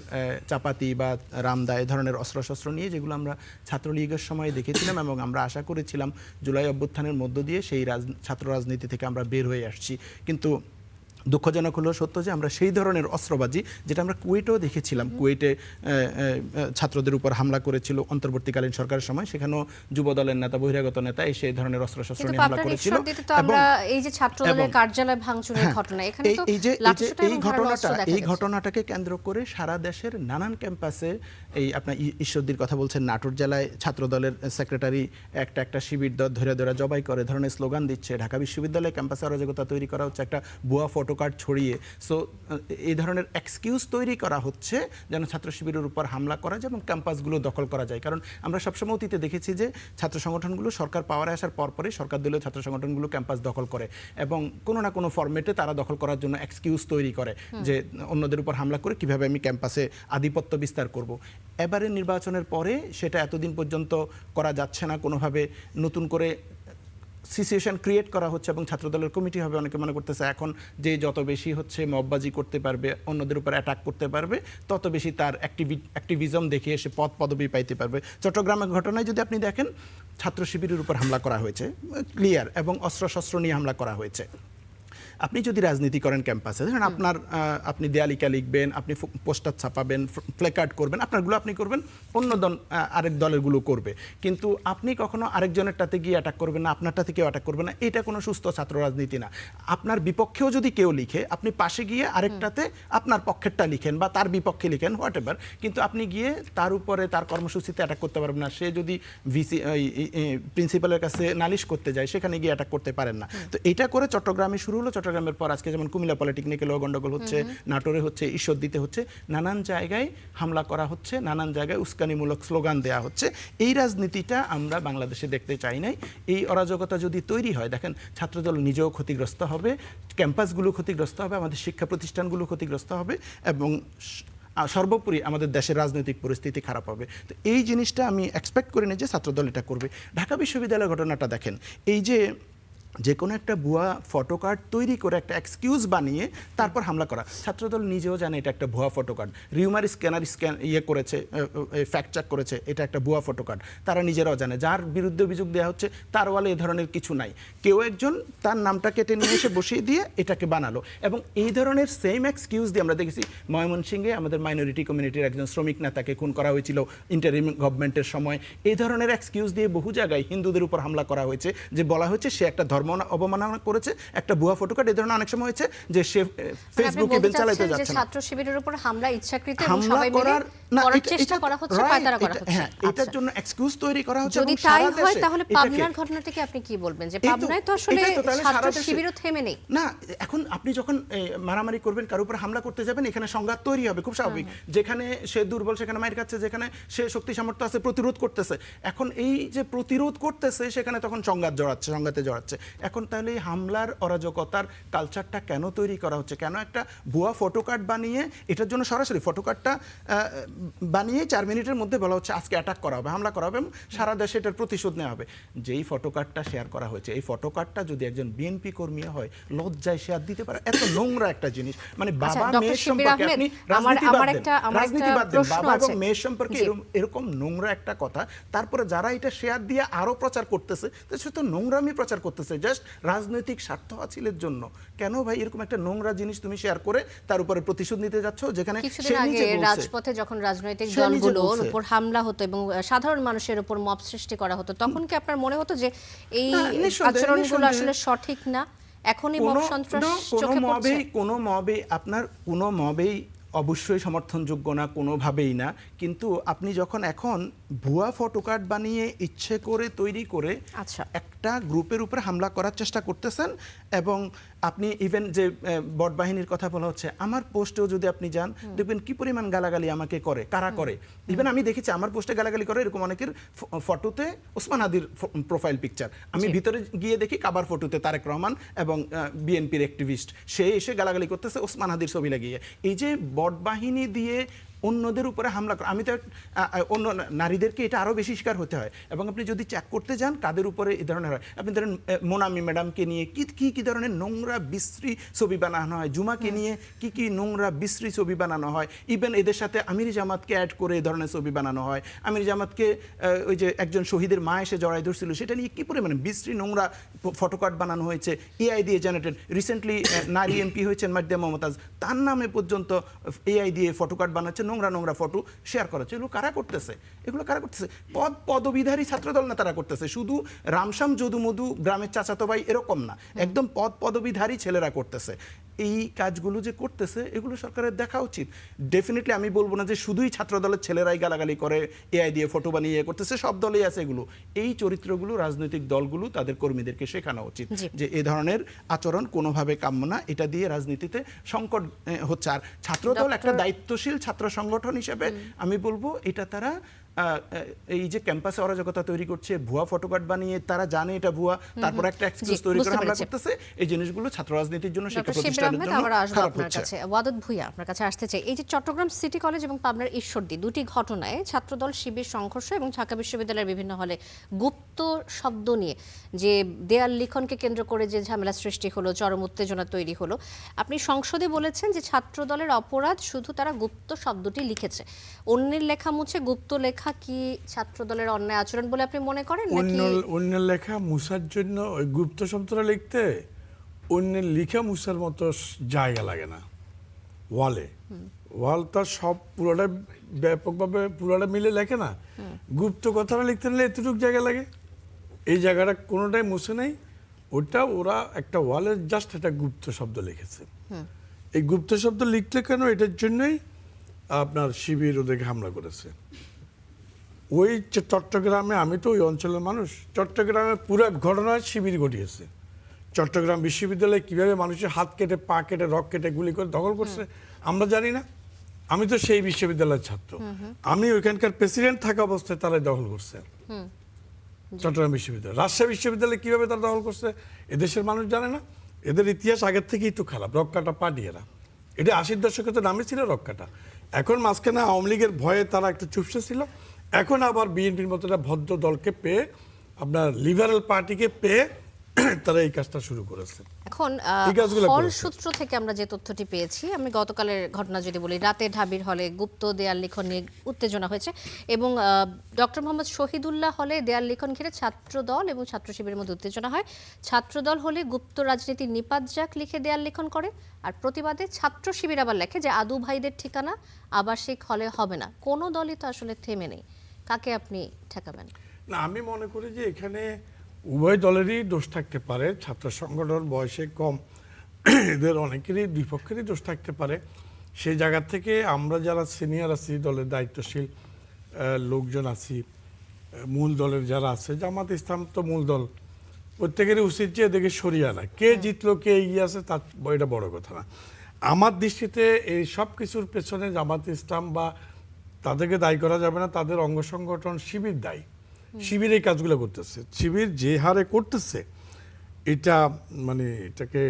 চাপাতি বা রামদা এ ধরনের অস্ত্রশস্ত্র নিয়ে, যেগুলো আমরা ছাত্রলীগের সময় দেখেছিলাম এবং আমরা আশা করেছিলাম জুলাই অভ্যুত্থানের মধ্য দিয়ে সেই ছাত্র রাজনীতি থেকে আমরা বের হয়ে আসছি। কিন্তু দুঃখজনক হলো সত্য যে আমরা সেই ধরনের অস্ত্রবাজি, যেটা আমরা কুয়েটেও দেখেছিলাম, কুয়েটে ছাত্রদের উপর হামলা করেছিল অন্তর্বর্তীকালীন সরকারের সময়, সেখানেও যুবদলের নেতা, বহিরাগত নেতা এসে এই ধরনের অস্ত্রশস্ত্র নিয়ে হামলা করেছিল। আমরা এই যে ছাত্রদলের কার্যালয় ভাঙচুরের ঘটনা, এখানে তো এই ঘটনাটাকে কেন্দ্র করে সারা দেশের নানান ক্যাম্পাসে, এই আপনার ঈশ্বরদীর কথা বলছেন, নাটোর জেলায় ছাত্রদলের সেক্রেটারি একটা শিবির ধরে ধরে জবাই করে ধরনের স্লোগান দিচ্ছে। ঢাকা বিশ্ববিদ্যালয় ক্যাম্পাসে অরাজকতা তৈরি করা হচ্ছে, একটা ভুয়া ফটো কার্ড ছড়িয়ে। সো এই ধরনের এক্সকিউজ তৈরি করা হচ্ছে যেন ছাত্র শিবিরের উপর হামলা করা যায় এবং ক্যাম্পাসগুলো দখল করা যায়। কারণ আমরা সবসময় অতীতে দেখেছি যে ছাত্র সংগঠনগুলো সরকার পাওয়ারে আসার পরপরই সরকার দলীয় ছাত্র সংগঠনগুলো ক্যাম্পাস দখল করে এবং কোনো না কোনো ফরম্যাটে তারা দখল করার জন্য এক্সকিউজ তৈরি করে যে অন্যদের উপর হামলা করে কিভাবে আমি ক্যাম্পাসে আধিপত্য বিস্তার করব। এবারে নির্বাচনের পরে সেটা এতদিন পর্যন্ত করা যাচ্ছে না, কোনোভাবে নতুন করে সিচুয়েশন ক্রিয়েট করা হচ্ছে এবং ছাত্রদলের কমিটি হবে, অনেকে মনে করতেছে এখন যে যত বেশি হচ্ছে মববাজি করতে পারবে, অন্যদের উপর অ্যাটাক করতে পারবে, তত বেশি তার অ্যাক্টিভিজম দেখিয়ে সে পদবি পাইতে পারবে। চট্টগ্রামের ঘটনায় যদি আপনি দেখেন, ছাত্র শিবিরের উপর হামলা করা হয়েছে ক্লিয়ার এবং অস্ত্রশস্ত্র নিয়ে হামলা করা হয়েছে। আপনি যদি রাজনীতি করেন ক্যাম্পাসে, ধরেন আপনি দেয়ালিকা লিখবেন, আপনি পোস্টার ছাপাবেন, প্লেকার্ড করবেন, আপনারগুলো আপনি করবেন, অন্য দল আরেক দলেরগুলো করবে, কিন্তু আপনি কখনো আরেকজনেরটাতে গিয়ে অ্যাটাক করবেন না, আপনারটাতে কেউ অ্যাটাক করবে না। এটা কোনো সুস্থ ছাত্র রাজনীতি না। আপনার বিপক্ষেও যদি কেউ লিখে, আপনি পাশে গিয়ে আরেকটাতে আপনার পক্ষেরটা লিখেন বা তার বিপক্ষে লিখেন, হোয়াট এভার, কিন্তু আপনি গিয়ে তার উপরে তার কর্মসূচিতে অ্যাটাক করতে পারবেন না। সে যদি প্রিন্সিপালের কাছে নালিশ করতে যায়, সেখানে গিয়ে অ্যাটাক করতে পারেন না। তো এটা করে চট্টগ্রামে শুরু হলো। চট্টগ্রামের পর আজকে যেমন কুমিল্লা পলিটেকনিক্যালেও গন্ডগোল হচ্ছে, নাটোরে হচ্ছে, ঈশ্বরদীতে হচ্ছে, নানান জায়গায় হামলা করা হচ্ছে, নানান জায়গায় উস্কানিমূলক স্লোগান দেওয়া হচ্ছে। এই রাজনীতিটা আমরা বাংলাদেশে দেখতে চাই নাই। এই অরাজকতা যদি তৈরি হয়, দেখেন ছাত্রদল নিজেও ক্ষতিগ্রস্ত হবে, ক্যাম্পাসগুলো ক্ষতিগ্রস্ত হবে, আমাদের শিক্ষা প্রতিষ্ঠানগুলো ক্ষতিগ্রস্ত হবে এবং সর্বোপরি আমাদের দেশের রাজনৈতিক পরিস্থিতি খারাপ হবে। তো এই জিনিসটা আমি এক্সপেক্ট করিনি যে ছাত্রদল এটা করবে। ঢাকা বিশ্ববিদ্যালয়ের ঘটনাটা দেখেন, এই যে কোনো একটা ভুয়া ফটো কার্ড তৈরি করে একটা এক্সকিউজ বানিয়ে তারপর হামলা করা, ছাত্রদল নিজেও জানে এটা একটা ভুয়া ফটো কার্ড। রিউমার স্ক্যান করেছে, ফ্যাক্ট চেক করেছে, এটা একটা ভুয়া ফটো কার্ড। তারা নিজেরাও জানে, যার বিরুদ্ধে অভিযোগ দেওয়া হচ্ছে তার ওয়ালে এ ধরনের কিছু নাই, কেউ একজন তার নামটা কেটে নিয়ে এসে বসিয়ে দিয়ে এটাকে বানালো। এবং এই ধরনের সেম এক্সকিউজ দিয়ে আমরা দেখেছি ময়মনসিংহে আমাদের মাইনরিটি কমিউনিটির একজন শ্রমিক নেতাকে খুন করা হয়েছিল ইন্টারিম গভর্নমেন্টের সময়। এই ধরনের এক্সকিউজ দিয়ে বহু জায়গায় হিন্দুদের উপর হামলা করা হয়েছে, যে বলা হয়েছে সে একটা ধর্ম অবমাননা করেছে, একটা ভুয়া ফটো কার্ড। এই ধরনের অনেক সময় হয়েছে যে সে ফেসবুকে বেল চালাতে যাচ্ছে না, ছাত্র শিবিরের উপর হামলা ইচ্ছাকৃত এবং সবাই মিলে করার চেষ্টা করা হচ্ছে, পায়তারা করা হচ্ছে। হ্যাঁ, এটার জন্য এক্সকিউজ তৈরি করা হচ্ছে। যদি তাই হয় তাহলে পাবনার ঘটনাটাকে আপনি কি বলবেন, যে পাবনায় তো আসলে ছাত্র শিবিরও থেমে নেই না। এখন আপনি যখন মারামারি করবেন, কারোর উপর হামলা করতে যাবেন, এখানে সংঘাত তৈরি হবে, খুব স্বাভাবিক। যেখানে সে দুর্বল সেখানে মাইর খাচ্ছে, যেখানে সে শক্তি সামর্থ্য আছে প্রতিরোধ করতেছে। এখন এই যে প্রতিরোধ করতেছে, সেখানে তখন সংঘাতে জড়াচ্ছে। এখন তাহলে এই হামলার অরাজকতার কালচারটা কেন তৈরি করা হচ্ছে? কেন একটা ভুয়া ফটো কার্ড বানিয়ে, এটার জন্য সরাসরি ফটো কার্ডটা বানিয়ে 4 মিনিটের মধ্যে বলা হচ্ছে আজকে অ্যাটাক করা হবে, হামলা করা হবে এবং সারা দেশে এটার প্রতিশোধ নেওয়া হবে। যেই ফটো কার্ডটা শেয়ার করা হয়েছে, এই ফটো কার্ডটা যদি একজন বিএনপি কর্মী হয়, লজ্জায় শেয়ার দিতে পারে। এত নোংরা একটা জিনিস, মানে বাবা মেয়ের সম্পর্কে, আপনি রাজনীতি বাদ দেন, বাবা এবং মেয়ের সম্পর্কে এরকম নোংরা একটা কথা, তারপরে যারা এটা শেয়ার দিয়ে আরো প্রচার করতেছে, সে তো নোংরামি প্রচার করতেছে জাস্ট রাজনৈতিক স্বার্থ হাসিলের জন্য। কেন ভাই এরকম একটা নোংরা জিনিস তুমি শেয়ার করে তার উপরে প্রতিশোধ নিতে যাচ্ছ? যেখানে কিছুদিন আগে রাজপথে যখন রাজনৈতিক দলগুলোর উপর হামলা হতো এবং সাধারণ মানুষের উপর মব সৃষ্টি করা হতো, তখন কি আপনার মনে হতো যে এই আচরণগুলো আসলে সঠিক না? এখনই মব সন্ত্রাস চোখে পড়ছে? কোনো মবেই অবশ্যই সমর্থনযোগ্য না, কোনোভাবেই না। কিন্তু আপনি যখন এখন ভুয়া ফটো কার্ড বানিয়ে ইচ্ছে করে তৈরি করে একটা গ্রুপের উপরে হামলা করার চেষ্টা করতেছেন, এবং আপনি ইভেন যে বট বাহিনীর কথা বলা হচ্ছে, আমার পোস্টেও যদি আপনি যান দেখবেন কি পরিমাণ গালাগালি আমাকে করে, কারা করে। ইভেন আমি দেখেছি আমার পোস্টে গালাগালি করে এরকম অনেকের ফটোতে ওসমান হাদির প্রোফাইল পিকচার, আমি ভিতরে গিয়ে দেখি কাবার ফটোতে তারেক রহমান এবং বিএনপির অ্যাক্টিভিস্ট, সে এসে গালাগালি করতেছে ওসমান হাদির ছবি লাগিয়ে। এই যে বট বাহিনী দিয়ে অন্যদের উপরে হামলা করা। আমি তো অন্য নারীদেরকে এটা আরও বেশি শিকার হতে হয়। এবং আপনি যদি চেক করতে যান কাদের উপরে এই ধরনের হয়, আপনি ধরেন মোনামি ম্যাডামকে নিয়ে কি ধরনের নোংরা বিশ্রী ছবি বানানো হয়, জুমাকে নিয়ে কি নোংরা বিশ্রী ছবি বানানো হয়, ইভেন এদের সাথে আমির জামাতকে অ্যাড করে এই ধরনের ছবি বানানো হয়। আমির জামাতকে ওই যে একজন শহীদের মা এসে জড়াই ধরছিল, সেটা নিয়ে কি পরিমাণে বিশ্রী নোংরা ফটোকার্ড বানানো হয়েছে এআই দিয়ে জেনারেটেড। রিসেন্টলি নারী এমপি হয়েছেন মার্জিয়া মমতাজ, তার নামে পর্যন্ত এআই দিয়ে ফটোকার্ড বানাচ্ছে, নোংরা ফটো শেয়ার করা হচ্ছে। এগুলো কারা করতেছে? পদবিধারী ছাত্রদল না তারা করতেছে, শুধু রামসাম যদুমধু গ্রামের চাচাতো ভাই এরকম না, একদম পদবিধারী ছেলেরা করতেছে। এই কাজগুলো যে করতেছে এগুলো সরকারের দেখা উচিত। ডেফিনেটলি আমি বলবো না যে শুধুই ছাত্রদলের ছেলেরাই গালাগালি করে এআই দিয়ে ফটো বানিয়ে করতেছে, সব দলেই আছে এগুলো। এই চরিত্রগুলো রাজনৈতিক দলগুলো তাদের কর্মীদেরকে শেখানো উচিত যে এ ধরনের আচরণ কোনোভাবে কাম্য না, এটা দিয়ে রাজনীতিতে সংকট হচ্ছে। আর ছাত্রদল একটা দায়িত্বশীল ছাত্র সংগঠন হিসেবে আমি বলবো এটা তারা এই যে ক্যাম্পাসে অরাজকতা তৈরি করছে, ভুয়া ফটোকার্ড বানিয়ে তারা জানে এটা ভুয়া, তারপর একটা এক্সকিউজ তৈরি করে হামলা করতেছে, এই জিনিসগুলো ছাত্র রাজনীতির জন্য, শিক্ষা প্রতিষ্ঠানের জন্য খারাপ হচ্ছে। ওয়াদুদ ভুঁইয়া, আপনার কাছে আসতে চাই, এই যে চট্টগ্রাম সিটি কলেজ এবং পাবনার ঈশ্বরদী দুটি ঘটনায় ছাত্রদল শিবির সংঘর্ষ এবং ঢাকা বিশ্ববিদ্যালয়ের বিভিন্ন হলে গুপ্ত শব্দ নিয়ে যে দেয়াল লিখনকে কেন্দ্র করে যে ঝামেলা সৃষ্টি হলো, চরম উত্তেজনা তৈরি হলো, আপনি সংসদে বলেছেন যে ছাত্রদলের অপরাধ শুধু তারা গুপ্ত শব্দটি লিখেছে, অন্যের লেখা মুছে গুপ্ত লেখা কি ছাত্রদলের অন্যায় আচরণ বলে আপনি মনে করেন? অন্যের লেখা মুছার জন্য ওই গুপ্ত শব্দটা লিখতে অন্যের লেখা মুছার মতো জায়গা লাগে না। ওয়ালটা সব পুরোটা ব্যাপকভাবে পুরোটা মিলে লেখে না, গুপ্ত কথাটা লিখতে নিলে এতটুকু জায়গা লাগে, এই জায়গাটা কোনোটাই মুছে নেই। ওটা ওরা একটা ওয়ালের জাস্ট একটা গুপ্ত শব্দ লিখেছে। এই গুপ্ত শব্দ লিখলে কেন? এটার জন্যই আপনার শিবির ওদেরকে হামলা করেছে। ওই চট্টগ্রামে, আমি তো ওই অঞ্চলের মানুষ, চট্টগ্রামে পুরো ঘটনা শিবির ঘটিয়েছে। চট্টগ্রাম বিশ্ববিদ্যালয়ে কিভাবে মানুষের হাত কেটে, পা কেটে, রক কেটে, গুলি করে দখল করছে আমরা জানি না। আমি তো সেই বিশ্ববিদ্যালয়ের ছাত্র, আমি ওইখানকার প্রেসিডেন্ট থাকা অবস্থায় তারাই দখল করছে চট্টগ্রাম বিশ্ববিদ্যালয়। রাজশাহী বিশ্ববিদ্যালয়ে কিভাবে তারা দখল করছে এদেশের মানুষ জানে না। এদের ইতিহাস আগের থেকেই তো খারাপ, রক্কাটা পাটিয়েরা। এটা 80-র দশকে তো নামে ছিল রক্কাটা। এখন মাঝখানে আওয়ামী লীগের ভয়ে তারা একটু চুপসে ছিল, এখন আবার বিএনপির মতো একটা ভদ্র দলকে পেয়ে, আপনার লিবারেল পার্টিকে পেয়ে তারা এই কাজটা শুরু করেছে। এখন হল সূত্র থেকে আমরা যে তথ্যটি পেয়েছি, আমি গতকালের ঘটনা যদি বলি, রাতে ঢাবির হলে গুপ্ত দেয়াল লিখন নিয়ে উত্তেজনা হয়েছে এবং ডক্টর মোহাম্মদ শহীদুল্লাহ হলে দেয়াল লিখন ঘিরে ছাত্রদল এবং ছাত্র শিবিরের মধ্যে উত্তেজনা হয়। ছাত্রদল হলে গুপ্ত রাজনীতির নিপাত যাক লিখে দেয়াল লিখন করে, আর প্রতিবাদে ছাত্র শিবির আবার লেখে যে আদু ভাইদের ঠিকানা আবাসিক হলে হবে না। কোনো দলই তো আসলে থেমে নেই, কাকে আপনি ঠেকাবেন? না, আমি মনে করি যে এখানে উভয় দলেরই দোষ থাকতে পারে। ছাত্র সংগঠন বয়সে কম, এদের অনেকেরই দুই পক্ষেরই দোষ থাকতে পারে। সেই জায়গা থেকে আমরা যারা সিনিয়র আছি, দলের দায়িত্বশীল লোকজন আছি, মূল দলের যারা আছে, জামাত ইসলাম তো মূল দল, প্রত্যেকেরই উচিত যে এদেরকে সরিয়ে আনা। কে জিতলো, কে এগিয়ে আছে, তার এটা বড় কথা না। আমার দৃষ্টিতে এই সব কিছুর পেছনে জামাত ইসলাম বা তাদেরকে দায়ী করা যাবে না, তাদের অঙ্গ সংগঠন শিবির দায়ী। শিবির এই কাজগুলো করতেছে, শিবির যে হারে করতেছে এটা মানে এটাকে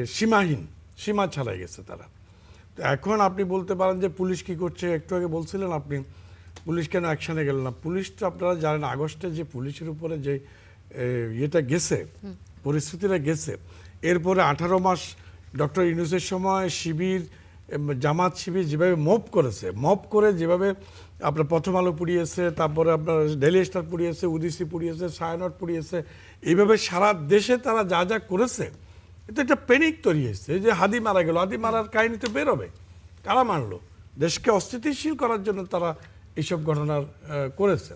সীমা ছাড়াই গেছে তারা। তো এখন আপনি বলতে পারেন যে পুলিশ কি করছে, একটু আগে বলছিলেন আপনি পুলিশ কেন অ্যাকশনে গেল না। পুলিশ তো আপনারা জানেন আগস্টে যে পুলিশের উপরে যে ইয়েটা গেছে, পরিস্থিতিটা গেছে, এরপরে 18 মাস ডক্টর ইউনূসের সময় শিবির, জামাত শিবির যেভাবে মব করে যেভাবে আপনার প্রথম আলো পুড়িয়েছে, তারপরে আপনার ডেইলি স্টার পুড়িয়েছে, উদিসি পুড়িয়েছে, ছায়ানট পুড়িয়েছে, এইভাবে সারা দেশে তারা যা যা করেছে, এটা একটা প্যানিক তৈরি হয়েছে। এই যে হাদি মারা গেল, হাদি মারার কাহিনী তো বেরোবে, কারা মারলো? দেশকে অস্থিতিশীল করার জন্য তারা এইসব ঘটনা করেছে।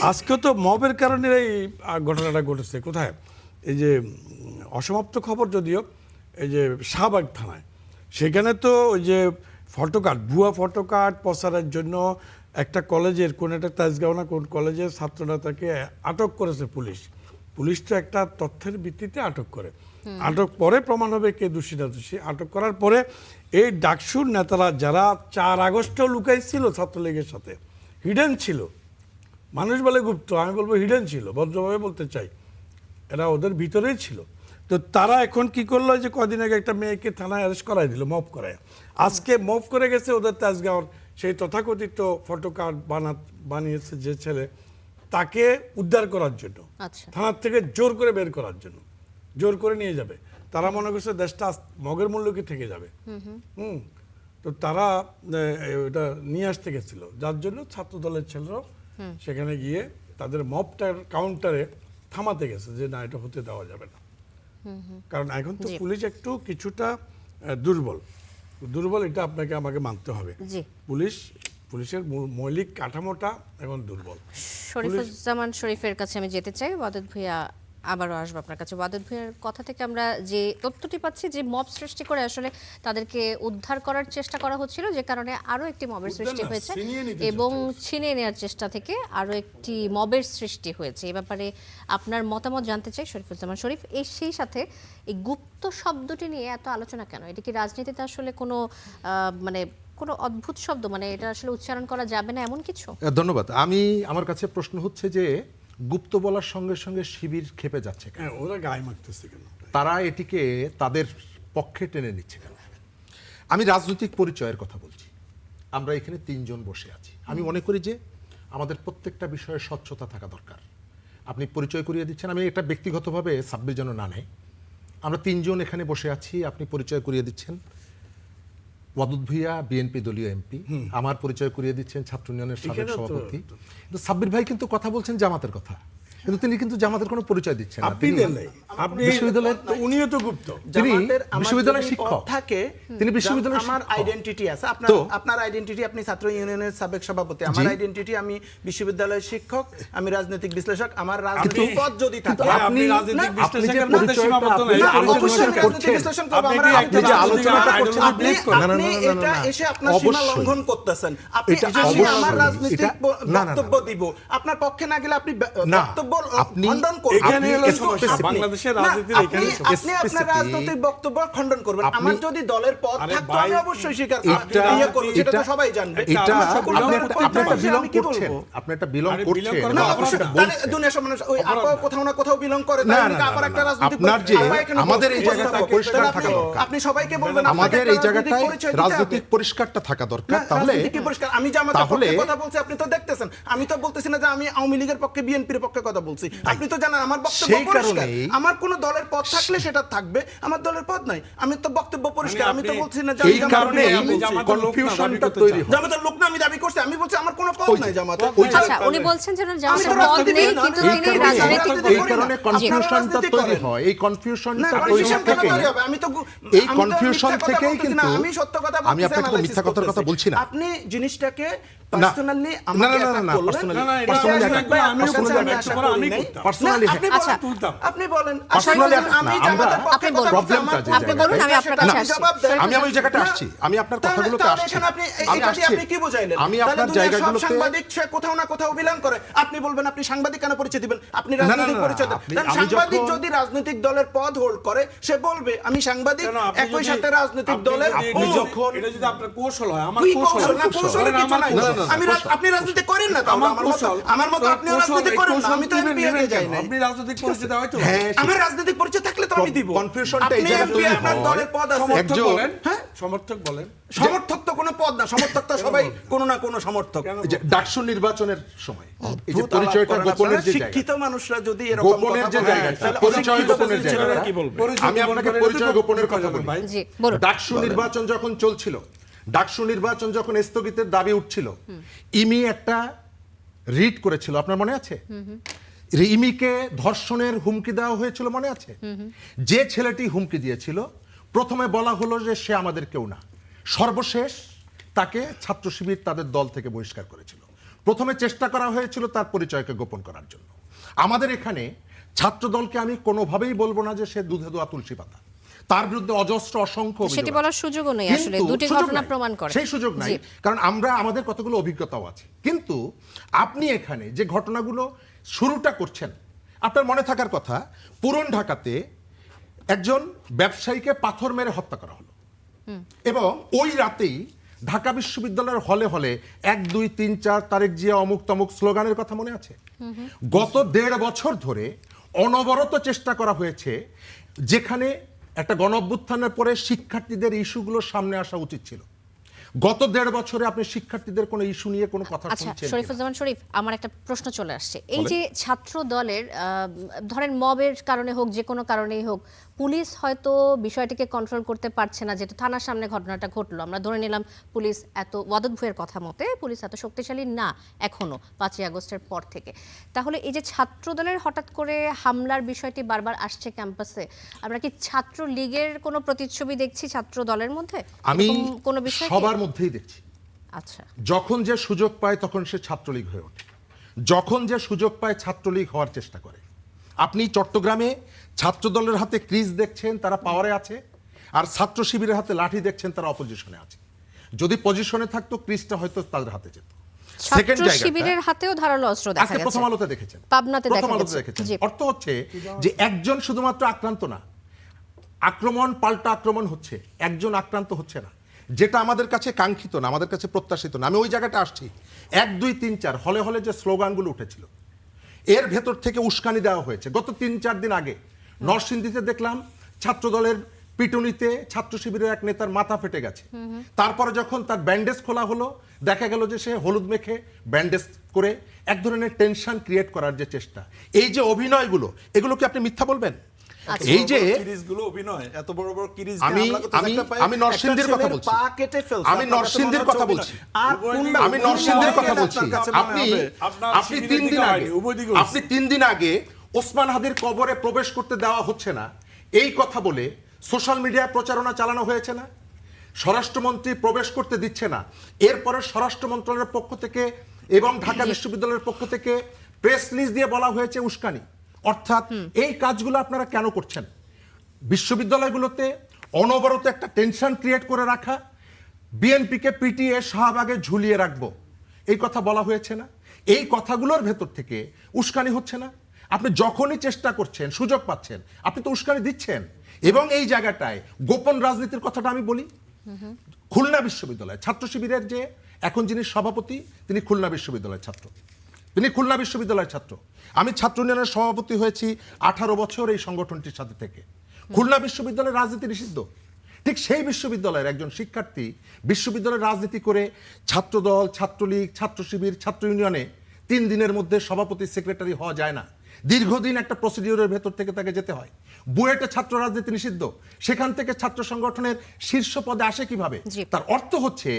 আজকে তো মবের কারণে এই ঘটনাটা ঘটেছে। কোথায়? এই যে অসমাপ্ত খবর, যদিও এই যে শাহবাগ থানায়, সেখানে তো ওই যে ফটোকার্ড, ভুয়া ফটোকার্ড প্রচারের জন্য একটা কলেজের কোন একটা তাজগাঁও না কোন কলেজের ছাত্রনেতাকে আটক করেছে পুলিশ তো একটা তথ্যের ভিত্তিতে আটক করে, আটক পরে প্রমাণ হবে কে দোষী না দোষী। আটক করার পরে এই ডাকসুর নেতারা যারা 4 আগস্টেও লুকাইছিল ছাত্রলীগের সাথে, হিডেন ছিল, মানুষ বলে গুপ্ত, আমি বলবো হিডেন ছিল, ভদ্রভাবে বলতে চাই, এরা ওদের ভিতরেই ছিল। তো তারা এখন কি করলো, যে কদিন আগে একটা মেয়েকে থানায় অ্যারেস্ট করাই দিল, মব করায়। আজকে মব করে গেছে ওদের তাজগাঁওর সেই তথাকথিত ফটোকার্ড বানিয়েছে যে ছেলে, তাকে উদ্ধার করার জন্য, আচ্ছা। থানার থেকে জোর করে বের করার জন্য, জোর করে নিয়ে যাবে। তারা মনে করছে দেশটা মগের মূল্য কি থেকে যাবে। তো তারা ওটা নিয়ে আসতে গেছিল, যার জন্য ছাত্র দলের ছেলেরাও সেখানে গিয়ে তাদের মবটার কাউন্টারে থামাতে গেছে যে না, এটা হতে দেওয়া যাবে না। কারণ এখন তো জি। পুলিশ একটু কিছুটা দুর্বল, এটা আপনাকে আমাকে মানতে হবে। জি। পুলিশের মৌলিক কাঠামোটা এখন দুর্বল। শরীফুজ্জামান শরীফের কাছে আমি যেতে চাই। ওয়াদুদ ভূঁইয়া, আবারও আসবো আপনার কাছে। ওয়াদুদ ভূঁইয়ার কথা থেকে আমরা যে তথ্যটি পাচ্ছি যে মব সৃষ্টি করে আসলে তাদেরকে উদ্ধার করার চেষ্টা করা হচ্ছিল, যে কারণে আরো একটি মবের সৃষ্টি না, হয়েছে ছিনিয়ে নিতে এবং ছিনিয়ে নেওয়ার চেষ্টা থেকে আরো একটি মবের সৃষ্টি হয়েছে। এ ব্যাপারে আপনার মতামত জানতে চাই শরীফুজ্জামান শরীফ। সেই সাথে এই গুপ্ত শব্দটি নিয়ে এত আলোচনা কেন? এটা কি রাজনীতিতে আসলে কোনো মানে কোনো অদ্ভুত শব্দ, মানে এটা আসলে উচ্চারণ করা যাবে না এমন কিছু? ধন্যবাদ। আমার কাছে প্রশ্ন হচ্ছে যে গুপ্ত বলার সঙ্গে সঙ্গে শিবির খেপে যাচ্ছে কেন? হ্যাঁ, ওরা গায়ে মারতেছে কেন? তারা এটিকে তাদের পক্ষে টেনে নিচ্ছে কেন? আমি রাজনৈতিক পরিচয়ের কথা বলছি। আমরা এখানে 3 জন বসে আছি। আমি মনে করি যে আমাদের প্রত্যেকটা বিষয়ে স্বচ্ছতা থাকা দরকার। আপনি পরিচয় করিয়ে দিচ্ছেন, আমি এটা ব্যক্তিগতভাবে সাব্বির যেন না নেয়। আমরা 3 জন এখানে বসে আছি, আপনি পরিচয় করিয়ে দিচ্ছেন ওয়াদুদ ভূঁইয়া বিএনপি দলীয় এমপি, আমার পরিচয় করিয়ে দিচ্ছেন ছাত্র ইউনিয়নের সাবেক এখানে তো- সভাপতি। কিন্তু সাব্বির ভাই কিন্তু কথা বলছেন জামাতের কথা, কিন্তু তিনি কিন্তু জামাতের কোনো পরিচয় দিচ্ছেন না। আপনি দেন নাই, আপনি বিশ্ববিদ্যালয়ের তো উনিও তো গুপ্ত। তিনি জামাতের আমার বিশ্ববিদ্যালয়ের যদি শিক্ষক পদ থাকে, তিনি বিশ্ববিদ্যালয়ের আমার শিক্ষক। আইডেন্টিটি আছে। তো- আপনার আইডেন্টিটি, আপনি ছাত্র ইউনিয়নের সাবেক সভাপতি। আমার আইডেন্টিটি, আমি বিশ্ববিদ্যালয়ের শিক্ষক, আমি রাজনৈতিক বিশ্লেষক। আমার রাজনৈতিক পদ যদি থাকে, ভাই, আপনি রাজনৈতিক আপনি যে বিশ্লেষকের মধ্যে পরিচয়টা সীমাবদ্ধ আপনি নাই। যে এটা আলোচনা অবশ্যই রাজনৈতিক করছেন, বিশ্লেষণ করবো। আপনি আমরা কি আপনি যে আলোচনাটা করছেন, আপনি এটা এসে আপনার সীমা লঙ্ঘন করতেছেন। আপনি এটা এসে অবশ্যই। আমার রাজনৈতিক না, বক্তব্য দিব, আপনার পক্ষে না গেলে আপনি না, বক্তব্য আপনি- খণ্ডন করবেন। এখানে হলো কিন্তু সমস্যা। আপনি- বাংলাদেশের না, রাজনীতির আপনি- এখানে আপনি আপনার রাজনৈতিক বক্তব্য খণ্ডন করবেন। আপনি- আমার যদি দলের পদ আরে থাকতো, ভাই, আমি অবশ্যই স্বীকার এটা- ইয়ে করবো, সেটা তো এটা- সবাই জানবে। এটা আমার সব আপনি বিলম্ব একটা- করতে আপনি একটা পারে। বিলং আমি কি করছেন, বলবো? আপনি একটা বিলং আরে করছেন, বিলং করা এবং তো আপনি অপরাধ সেটা না। বলছেন। দুনিয়ার সব মানুষ ওই অপরাধ আপা না। কোথাও না কোথাও বিলং করে, না, তাহলে না, কি না, আবার না, একটা না। রাজনৈতিক আপনার যে আপা এখানে আমাদের এই উপস্থাপক। জায়গাটা তাহলে পরিষ্কার আপনি- থাকা দরকার। আপনি সবাইকে বলবেন আপনাকে আমাদের একটা এই রাজনৈতিক জায়গাটায় পরিচয় দিতে হবে। রাজনৈতিক পরিষ্কারটা থাকা দরকার। না, তাহলে রাজনীতি কি পরিষ্কার? আমি জামাতের তাহলে পক্ষে কথা বলছি, আপনি তো দেখতেছেন। আমি তো বলতেছি না যে আমি আওয়ামী লীগের পক্ষে, বিএনপির পক্ষে কথা বলছি। আপনি তো জানেন আমার বক্তব্য সেই পরিষ্কার। কারণেই- আমার কোন দলের পদ থাকলে সেটা থাকবে, আমার দলের পদ নাই। আমি তো বক্তব্য পরিষ্কার। আমি তো আপনি- বলছি না যে এই আমি কারণে জামাতের আমি বলছি। জামাতের লোক না, কনফিউশনটা দাবি করতে তৈরি চাই। হয়। জামাতের লোক না, আমি দাবি করছি। আমি বলছি আমার কোনো পদ ওই যে- নাই জামাতে। ওই যে- আচ্ছা, উনি বলছেন যে আমি জামাতের তো পদ রাজনীতি নেই, করি না, কিন্তু আমি তিনি এই রাজনৈতিক কারণে করি এই না। কারণে আপনারা কনফিউশনটা রাজনীতি তৈরি করেন। হয়। এই কনফিউশনটা না, তৈরি confusion কেন থেকেই তৈরি হবে? আমি তো এই কনফিউশন থেকেই কিন্তু আমি সত্য কথা আমি বলতেছি, আপনাকে তো analysis মিথ্যা কথার কথা করতেছি। বলছি না। আপনি জিনিসটাকে না। পার্সোনালি না, আমাকে না, না, attack না, করলেন। personally- না, না, এটা personally আমি attack একবার না, আমিও personally করতাম, attack একটা না। সময় আমি নাই। করতাম। Personally না, আপনি attack- আচ্ছা। বলেন, তুলতাম। আপনি বলেন। Personally আসলে attack আমি না, জামাতের আমরা- পক্ষে আপনি কথা বলুন। বলছি, প্রবলেমটা আমার যে আপনি বলুন, আমি আপনার কাছে আপনি আসছি। জবাব দেন। আমি ওই জায়গাটা না, আসছি, আমি আপনার তাহলে- কথাগুলোতে তাহলে আসছি, এখানে আপনি আমি এটাকে আসছি। আপনি কি বুঝাইলেন? আমি তাহলে আপনার দুনিয়ার সব জায়গাগুলোতে সাংবাদিক সে কোথাও না কোথাও বিলং করে। আপনি বলবেন আপনি সাংবাদিক কেন পরিচয় দিবেন? আপনি না, রাজনৈতিক না, পরিচয় দেন। আপনি- কারণ আমি সাংবাদিক যখন- যদি রাজনৈতিক দলের পদ হোল্ড করে, সে বলবে আমি সাংবাদিক, কেন আপনি একই যদি- সাথে রাজনৈতিক আপনি দলের যদি- ও, এটা যদি- এটা যদি আপনার কৌশল হয়, আমার কি কৌশল কৌশল? না, কৌশলে ধরেন কিছু আমার নাই। কৌশল। আপনি রাজনীতি করেন না, তাহলে আমার মতো আপনিও রাজনীতি করেন না। আমি তো এমপি হতে যাই না। আপনি রাজনৈতিক পরিচয় দেওয়া হয়তো হ্যাঁ, আমার রাজনৈতিক পরিচয় থাকলে তো আমি দিব। Confusionটা এই আপনি জায়গায় এমপি, তৈরি আপনার হয়। দলের পদ আছে। সমর্থক একজন- বলেন, হ্যাঁ? সমর্থক বলেন। সমর্থক তো কোনো পদ না, সমর্থক তো সবাই কোনো না কোনো সমর্থক। এই যে ডাকসু নির্বাচনের সময় এই যে ভূত পরিচয়টা আলাপ করেন গোপনের আপনারা। যে শিক্ষিত জায়গা, মানুষরা যদি এরকম গোপনের কথা যে বলে, জায়গাটা, তাহলে পরিচয় অশিক্ষিত গোপনের ছেলেরা জায়গাটা কি বলবে? আমি আপনাকে পরিচয় গোপনের কথা বলি। ভাই, জি, বলুন। ডাকসু নির্বাচন যখন চলছিল, ডাকসু নির্বাচন যখন স্থগিতের দাবি উঠছিল, ইমি একটা রিট করেছিল, আপনার মনে আছে? ইমিকে ধর্ষণের হুমকি দেওয়া হয়েছিল, মনে আছে? যে ছেলেটি হুমকি দিয়েছিল, প্রথমে বলা হলো যে সে আমাদের কেউ না, সর্বশেষ তাকে ছাত্র শিবির তাদের দল থেকে বহিষ্কার করেছিল। প্রথমে চেষ্টা করা হয়েছিল তার পরিচয়কে গোপন করার জন্য। আমাদের এখানে ছাত্র দলকে আমি কোনোভাবেই বলবো না যে সে দুধে দোয়া তুলসী পাতা, তার বিরুদ্ধে অজস্র অসংখ্য অভিযোগ সেটি আছে। বলার সুযোগও নেই আসলে, কিন্তু দুটি সুযোগ ঘটনা নাই। প্রমাণ করে। সেই সুযোগ নাই, জি। কারণ আমাদের কতগুলো অভিজ্ঞতাও আছে। কিন্তু আপনি এখানে যে ঘটনাগুলো শুরুটা করছেন, আপনার মনে থাকার কথা, পুরন ঢাকাতে একজন ব্যবসায়ীকে পাথর মেরে হত্যা করা হলো, এবং ওই রাতেই ঢাকা বিশ্ববিদ্যালয়ের হলে হলে 1, 2, 3, 4 তারেক জিয়া অমুক তমুক স্লোগানের কথা মনে আছে? গত 1.5 বছর ধরে অনবরত চেষ্টা করা হয়েছে, যেখানে একটা গণ অভ্যুত্থানের পরে শিক্ষার্থীদের ইস্যুগুলো সামনে আসা উচিত ছিল। গত 1.5 বছরে আপনি শিক্ষার্থীদের কোনো ইস্যু নিয়ে কোনো কথা আচ্ছা শুনছেন শরীফুজ্জামান শরীফ, আমার একটা প্রশ্ন চলে আসছে। এই বলেন। যে ছাত্র দলের ধরেন মবের কারণে হোক, যে কোনো কারণেই হোক, পুলিশ হয়তো বিষয়টিকে কন্ট্রোল করতে পারছে না, যেহেতু থানার সামনে ঘটনাটা ঘটলো। আমরা ধরে নিলাম পুলিশ এত, ওয়াদুদ ভুঁইয়ের কথা মতে পুলিশ এত শক্তিশালী না এখনো 5ই আগস্টের পর থেকে। তাহলে এই যে ছাত্র দলের হঠাৎ করে হামলার বিষয়টি বারবার আসছে ক্যাম্পাসে, আমরা কি ছাত্র লীগের কোনো প্রতিচ্ছবি দেখছি ছাত্র দলের মধ্যে? আমি এরকম কোনো বিষয় কি? সবার মধ্যেই দেখছি, আচ্ছা, যখন যে সুযোগ পায় তখন সে ছাত্রলীগ হয়ে ওঠে, যখন যে সুযোগ পায় ছাত্রলীগ হওয়ার চেষ্টা করে। আপনি চট্টগ্রামে ছাত্র দলের হাতে ক্রিজ দেখছেন, তারা পাওয়ারে আছে, আর ছাত্র শিবিরের হাতে লাঠি দেখছেন, তারা অপোজিশনে আছে। যদি পজিশনে থাকতো ক্রিজটা হয়তো তাদের হাতে যেত। সেকেন্ড ছাত্র জায়গাটা শিবিরের হাতেও ধারালো অস্ত্র দেখা আজকে গেছে। প্রথম আলোতে দেখেছেন, পাবনাতে প্রথম দেখা আলোতে গেছে। দেখেছেন। জি। অর্থ হচ্ছে যে একজন শুধুমাত্র আক্রান্ত না, আক্রমণ পাল্টা আক্রমণ হচ্ছে, একজন আক্রান্ত হচ্ছে না, যেটা আমাদের কাছে কাঙ্ক্ষিত না, আমাদের কাছে প্রত্যাশিত না। আমি ওই জায়গাটা আসছি। 1, 2, 3, 4 হলে হলে যে স্লোগানগুলো উঠেছিল, এর ভেতর থেকে উস্কানি দেওয়া হয়েছে। গত 3-4 দিন আগে নরসিংদীতে দেখলাম ছাত্র দলের পিটুনিতে ছাত্র শিবিরের এক নেতার মাথা ফেটে গেছে। তারপরে যখন তার ব্যান্ডেজ খোলা হলো, দেখা গেল যে সে হলুদ মেখে ব্যান্ডেজ করে এক ধরনের টেনশন ক্রিয়েট করার যে চেষ্টা, এই যে অভিনয়গুলো, এগুলো কি আপনি মিথ্যা বলবেন? আচ্ছা। এই যে কিরিজগুলো অভিনয়, এত বড় বড় কিরিজ আমি নরসিংদীর কথা বলছি, আমি নরসিংদীর কথা বলছি, আমি নরসিংদীর কথা বলছি। আপনি 3 দিন আগে ওসমান হাদির কবরে প্রবেশ করতে দেওয়া হচ্ছে না এই কথা বলে সোশ্যাল মিডিয়ায় প্রচারণা চালানো হয়েছে না? স্বরাষ্ট্রমন্ত্রী প্রবেশ করতে দিচ্ছে না, এরপরে স্বরাষ্ট্র মন্ত্রণালয়ের পক্ষ থেকে এবং ঢাকা বিশ্ববিদ্যালয়ের পক্ষ থেকে প্রেস রিলিজ দিয়ে বলা হয়েছে উস্কানি। অর্থাৎ এই কাজগুলো আপনারা কেন করছেন? বিশ্ববিদ্যালয়গুলোতে অনবরত একটা টেনশন ক্রিয়েট করে রাখা, বিএনপিকে পিটিয়ে শাহবাগে ঝুলিয়ে রাখবো, এই কথা বলা হয়েছে না? এই কথাগুলোর ভেতর থেকে উস্কানি হচ্ছে না? আপনি যখনই চেষ্টা করছেন, সুযোগ পাচ্ছেন, আপনি তো উস্কানি দিচ্ছেন। এবং এই জায়গাটায় গোপন রাজনীতির কথাটা আমি বলি। খুলনা বিশ্ববিদ্যালয় ছাত্র শিবিরের যে এখন যিনি সভাপতি, তিনি খুলনা বিশ্ববিদ্যালয়ের ছাত্র, তিনি খুলনা বিশ্ববিদ্যালয়ের ছাত্র। আমি ছাত্র ইউনিয়নের সভাপতি হয়েছি 18 বছর এই সংগঠনটির সাথে থেকে। খুলনা বিশ্ববিদ্যালয়ের রাজনীতি নিষিদ্ধ। ঠিক সেই বিশ্ববিদ্যালয়ের একজন শিক্ষার্থী বিশ্ববিদ্যালয়ের রাজনীতি করে ছাত্রদল, ছাত্রলীগ, ছাত্র শিবির, ছাত্র ইউনিয়নে 3 দিনের মধ্যে সভাপতি সেক্রেটারি হওয়া যায় না। দীর্ঘদিন একটা প্রসিডিউরের ভেতর থেকে তাকে যেতে হয়। বুয়েটে ছাত্র রাজনীতি নিষিদ্ধ, সেখান থেকে ছাত্র সংগঠনের শীর্ষ পদে আসে কিভাবে? জি। তার অর্থ হচ্ছে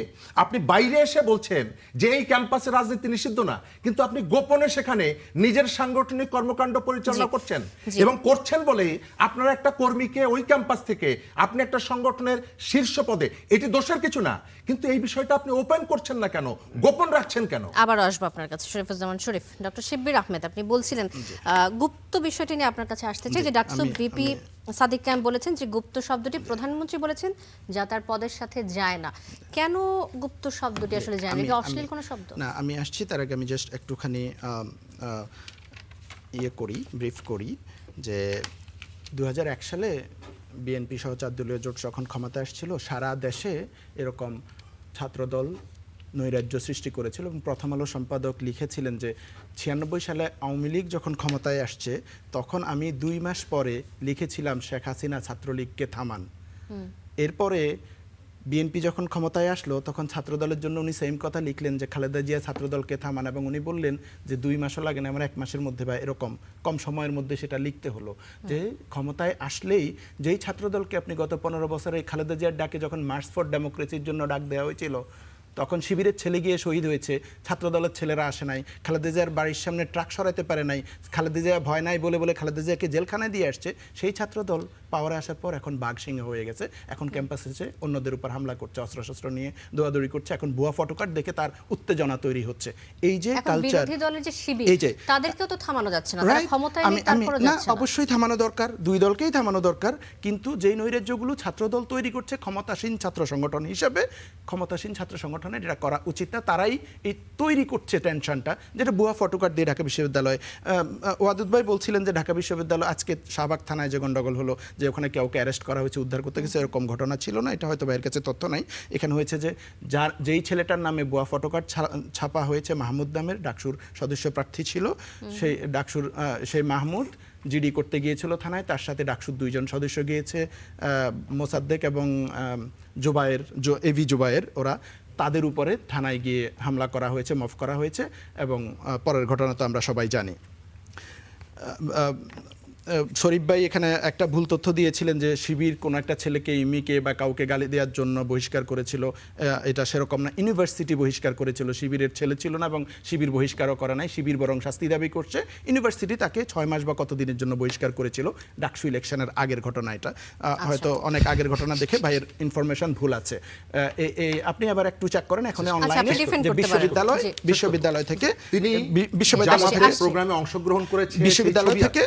আপনি বাইরে এসে বলছেন যে এই ক্যাম্পাসে রাজনীতি নিষিদ্ধ না, কিন্তু আপনি গোপনে সেখানে নিজের সাংগঠনিক কর্মকাণ্ড পরিচালনা জি। করছেন। জি। এবং করছেন বলে আপনারা একটা কর্মীকে ওই ক্যাম্পাস থেকে আপনি একটা সংগঠনের শীর্ষ পদে, এটি দোষের কিছু না, কিন্তু এই বিষয়টা আপনি ওপেন করছেন না কেন, গোপন রাখছেন কেন? আবার আসবো আপনার কাছে শরীফুজ্জামান শরীফ। ডক্টর শিব্বির আহমেদ, আপনি বলছিলেন গুপ্ত বিষয়টি নিয়ে আপনার কাছে আসতে চাই, যে ডাকসু ভিপি সাদিক কায়েম বলেছেন যে গুপ্ত শব্দটি প্রধানমন্ত্রী বলেছেন, যা তার পদের সাথে যায় না। কেন গুপ্ত শব্দটি আসলে যায় না? এটা অশ্লীল কোনো শব্দ না, আমি আসছি তার আগে আমি জাস্ট একটুখানি ব্রিফ করি যে 2001 সালে বিএনপি সহ 4 দলীয় জোট যখন ক্ষমতা আসছিল, সারা দেশে এরকম ছাত্রদল নৈরাজ্য সৃষ্টি করেছিল। এবং প্রথম আলো সম্পাদক লিখেছিলেন যে 96 সালে আওয়ামী লীগ যখন ক্ষমতায় আসছে, তখন আমি 2 মাস পরে লিখেছিলাম শেখ হাসিনা ছাত্রলীগকে থামান। এরপরে বিএনপি যখন ক্ষমতায় আসলো, তখন ছাত্রদলের জন্য উনি সেম কথা লিখলেন যে খালেদা জিয়া ছাত্রদলকে থামান, এবং উনি বললেন যে 2 মাসও লাগে না, আমার 1 মাসের মধ্যে বা এরকম কম সময়ের মধ্যে সেটা লিখতে হলো। যে ক্ষমতায় আসলেই যেই ছাত্রদলকে আপনি গত 15 বছরে খালেদা জিয়ার ডাকে যখন মার্চ ফর ডেমোক্রেসির জন্য ডাক দেওয়া হয়েছিল, তখন শিবিরের ছেলে গিয়ে শহীদ হয়েছে, ছাত্রদলের ছেলেরা আসে নাই, খালেদা জিয়ার বাড়ির সামনে ট্রাক সরাতে পারে নাই, খালেদা জিয়া ভয় নাই বলে বলে খালেদা জিয়াকে জেলখানায় দিয়ে আসছে। সেই ছাত্রদল পাওয়ারে আসার পর এখন বাঘসিংহ হয়ে গেছে, এখন ক্যাম্পাসে এসে অন্যদের উপর হামলা করছে, অস্ত্রশস্ত্র নিয়ে দৌড়াদৌড়ি করছে, এখন ভুয়া ফটোকার্ড দেখে তার উত্তেজনা তৈরি হচ্ছে। এই যে এখন কালচার, বিরোধী দলের যে শিবির, এই যে তাদেরকেও তো থামানো যাচ্ছে না, তারা Right? ক্ষমতায় নেই, আমি তারপরেও না, যাচ্ছে না। অবশ্যই থামানো দরকার, 2 দলকেই থামানো দরকার, কিন্তু যেই নৈরাজ্যগুলো ছাত্রদল তৈরি করছে ক্ষমতাসীন ছাত্র সংগঠন হিসেবে, ক্ষমতাসীন ছাত্র সংগঠনের এটা করা উচিত না। তারাই এই তৈরি করছে টেনশনটা, যেটা ভুয়া ফটোকার্ড দিয়ে ঢাকা বিশ্ববিদ্যালয়। ওয়াদুদ ভাই বলছিলেন যে ঢাকা বিশ্ববিদ্যালয় আজকে শাহবাগ থানায় যে গন্ডগোল হলো, যে ওখানে কাউকে অ্যারেস্ট করা হয়েছে, উদ্ধার করতে গেছে, এরকম ঘটনা ছিল না। এটা হয়তো ভাইয়ের কাছে তথ্য নাই। এখানে হয়েছে যে যেই ছেলেটার নামে ভুয়া ফটোকার্ড ছাপা হয়েছে, মাহমুদ নামের ডাকসুর সদস্য প্রার্থী ছিল, সেই ডাকসুর সেই মাহমুদ জিডি করতে গিয়েছিল থানায়, তার সাথে ডাকসুর 2 জন সদস্য গিয়েছে, মোসাদ্দেক এবং জুবায়ের, এভি জুবায়ের। ওরা তাদের উপরে থানায় গিয়ে হামলা করা হয়েছে, মফ করা হয়েছে এবং পরের ঘটনা তো আমরা সবাই জানি। শরীফ ভাই এখানে একটা ভুল তথ্য দিয়েছিলেন যে শিবির কোনো একটা ছেলেকে ইমিকে বা কাউকে গালি দেওয়ার জন্য বহিষ্কার করেছিল। এটা সেরকম না, ইউনিভার্সিটি বহিষ্কার করেছিল, শিবিরের ছেলে ছিল না এবং শিবির বহিষ্কারও করে নাই। শিবির বরং শাস্তি দাবি করছে, ইউনিভার্সিটি তাকে 6 মাস বা কতদিনের জন্য বহিষ্কার করেছিল। ডাকসু ইলেকশনের আগের ঘটনা এটা, হয়তো অনেক আগের ঘটনা দেখে ভাইয়ের ইনফরমেশন ভুল আছে। আপনি আবার একটু চেক করেন এখন অনলাইনে আপনি defend যে করতে পারেন। বিশ্ববিদ্যালয় থেকে তিনি বিশ্ববিদ্যালয় থেকে প্রোগ্রামে অংশগ্রহণ করেছে, বিশ্ববিদ্যালয় থেকে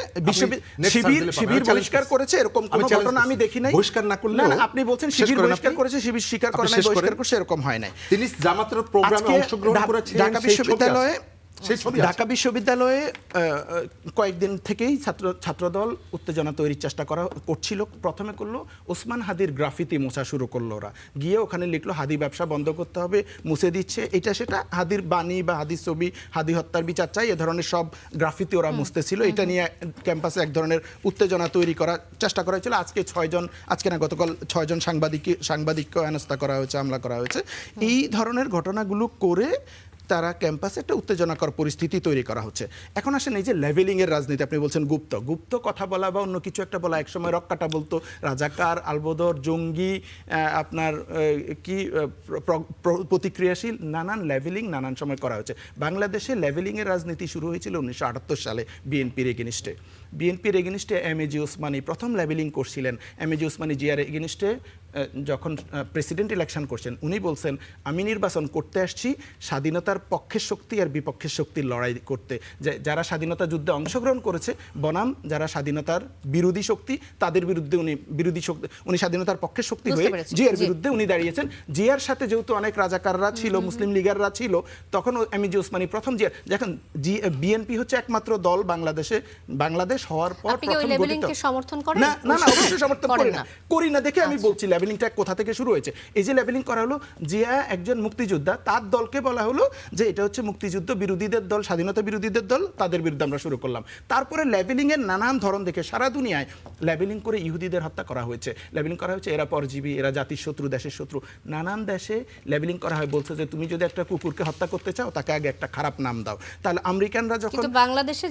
শিবির বহিষ্কার করেছে এরকম কোনো ঘটনা আমি দেখি নাই। বহিষ্কার না করলে না, আপনি বলছেন শিবির বহিষ্কার করেছে, শিবির স্বীকার করে নাই, বহিষ্কার করছে, এরকম হয় নাই। তিনি জামাতের প্রোগ্রামে আজকে অংশগ্রহণ করেছেন, ঢাকা বিশ্ববিদ্যালয়ে ঢাকা ঢাকা বিশ্ববিদ্যালয়ে কয়েকদিন থেকেই ছাত্রদল উত্তেজনা তৈরির চেষ্টা করছিল। প্রথমে করলো ওসমান হাদির গ্রাফিতি মোছা শুরু করলো, ওরা গিয়ে ওখানে লিখলো হাদি ব্যবসা বন্ধ করতে হবে, মুছে দিচ্ছে এটা সেটা, হাদির বাণী বা হাদির ছবি, হাদি হত্যার বিচার চাই, এ ধরনের সব গ্রাফিতি ওরা মুছতেছিল। এটা নিয়ে ক্যাম্পাসে এক ধরনের উত্তেজনা তৈরি করার চেষ্টা করা হয়েছিল। আজকে না গতকাল 6 জন সাংবাদিককে হেনস্থা করা হয়েছে, হামলা করা হয়েছে। এই ধরনের ঘটনাগুলো করে তারা ক্যাম্পাসে একটা উত্তেজনাকর পরিস্থিতি তৈরি করা হচ্ছে। এখন আসেন এই যে লেভেলিংয়ের রাজনীতি, আপনি বলছেন গুপ্ত কথা বলা বা অন্য কিছু একটা বলা, একসময় রক্কাটা বলতো রাজাকার, আলবদর, জঙ্গি, আপনার কি প্রতিক্রিয়াশীল, নানান লেভেলিং নানান সময় করা হয়েছে। বাংলাদেশে লেভেলিংয়ের রাজনীতি শুরু হয়েছিল 1978 সালে বিএনপির এগেনিস্টে। বিএনপির এগেনিস্টে এমএজি ওসমানী প্রথম লেভেলিং করছিলেন। এমএজি ওসমানী জিয়ার এগেনিস্টে যখন প্রেসিডেন্ট ইলেকশন করছেন, উনি বলছেন আমি নির্বাচন করতে আসছি স্বাধীনতার পক্ষের শক্তি আর বিপক্ষের শক্তির লড়াই করতে, যারা স্বাধীনতা যুদ্ধে অংশগ্রহণ করেছে বনাম যারা স্বাধীনতার বিরোধী শক্তি, তাদের বিরুদ্ধে উনি স্বাধীনতার পক্ষের শক্তি হয়ে জিয়ার বিরুদ্ধে উনি দাঁড়িয়েছেন। জিয়ার সাথে যেহেতু অনেক রাজাকাররা ছিল, মুসলিম লীগাররা ছিল, তখন এমএজি ওসমানী প্রথম জিয়া, দেখেন বিএনপি হচ্ছে একমাত্র দল বাংলাদেশ হওয়ার পর প্রথম গঠিত। সমর্থন করেন? না, অবশ্যই সমর্থন করি না দেখে আমি বলছি লেভেলিংটা কোথা থেকে শুরু হয়েছে। এই যে লেভেলিং করা হলো, জিয়া একজন মুক্তিযোদ্ধা, তার দলকে বলা হলো যে এটা হচ্ছে মুক্তিযুদ্ধ বিরোধীদের দল, স্বাধীনতা বিরোধীদের দল, তাদের বিরুদ্ধে আমরা শুরু করলাম। তারপরে লেভেলিং এর নানান ধরন দেখে সারা দুনিয়ায় লেভেলিং করে ইহুদিদের হত্যা করা হয়েছে, লেভেলিং করা হয়েছে এরা পরজীবী, এরা জাতির শত্রু, দেশের শত্রু। নানান দেশে লেভেলিং করা হয়, বলছে যে তুমি যদি একটা কুকুরকে হত্যা করতে চাও তাকে আগে একটা খারাপ নাম দাও। তাহলে আমেরিকানরা যখন বাংলাদেশে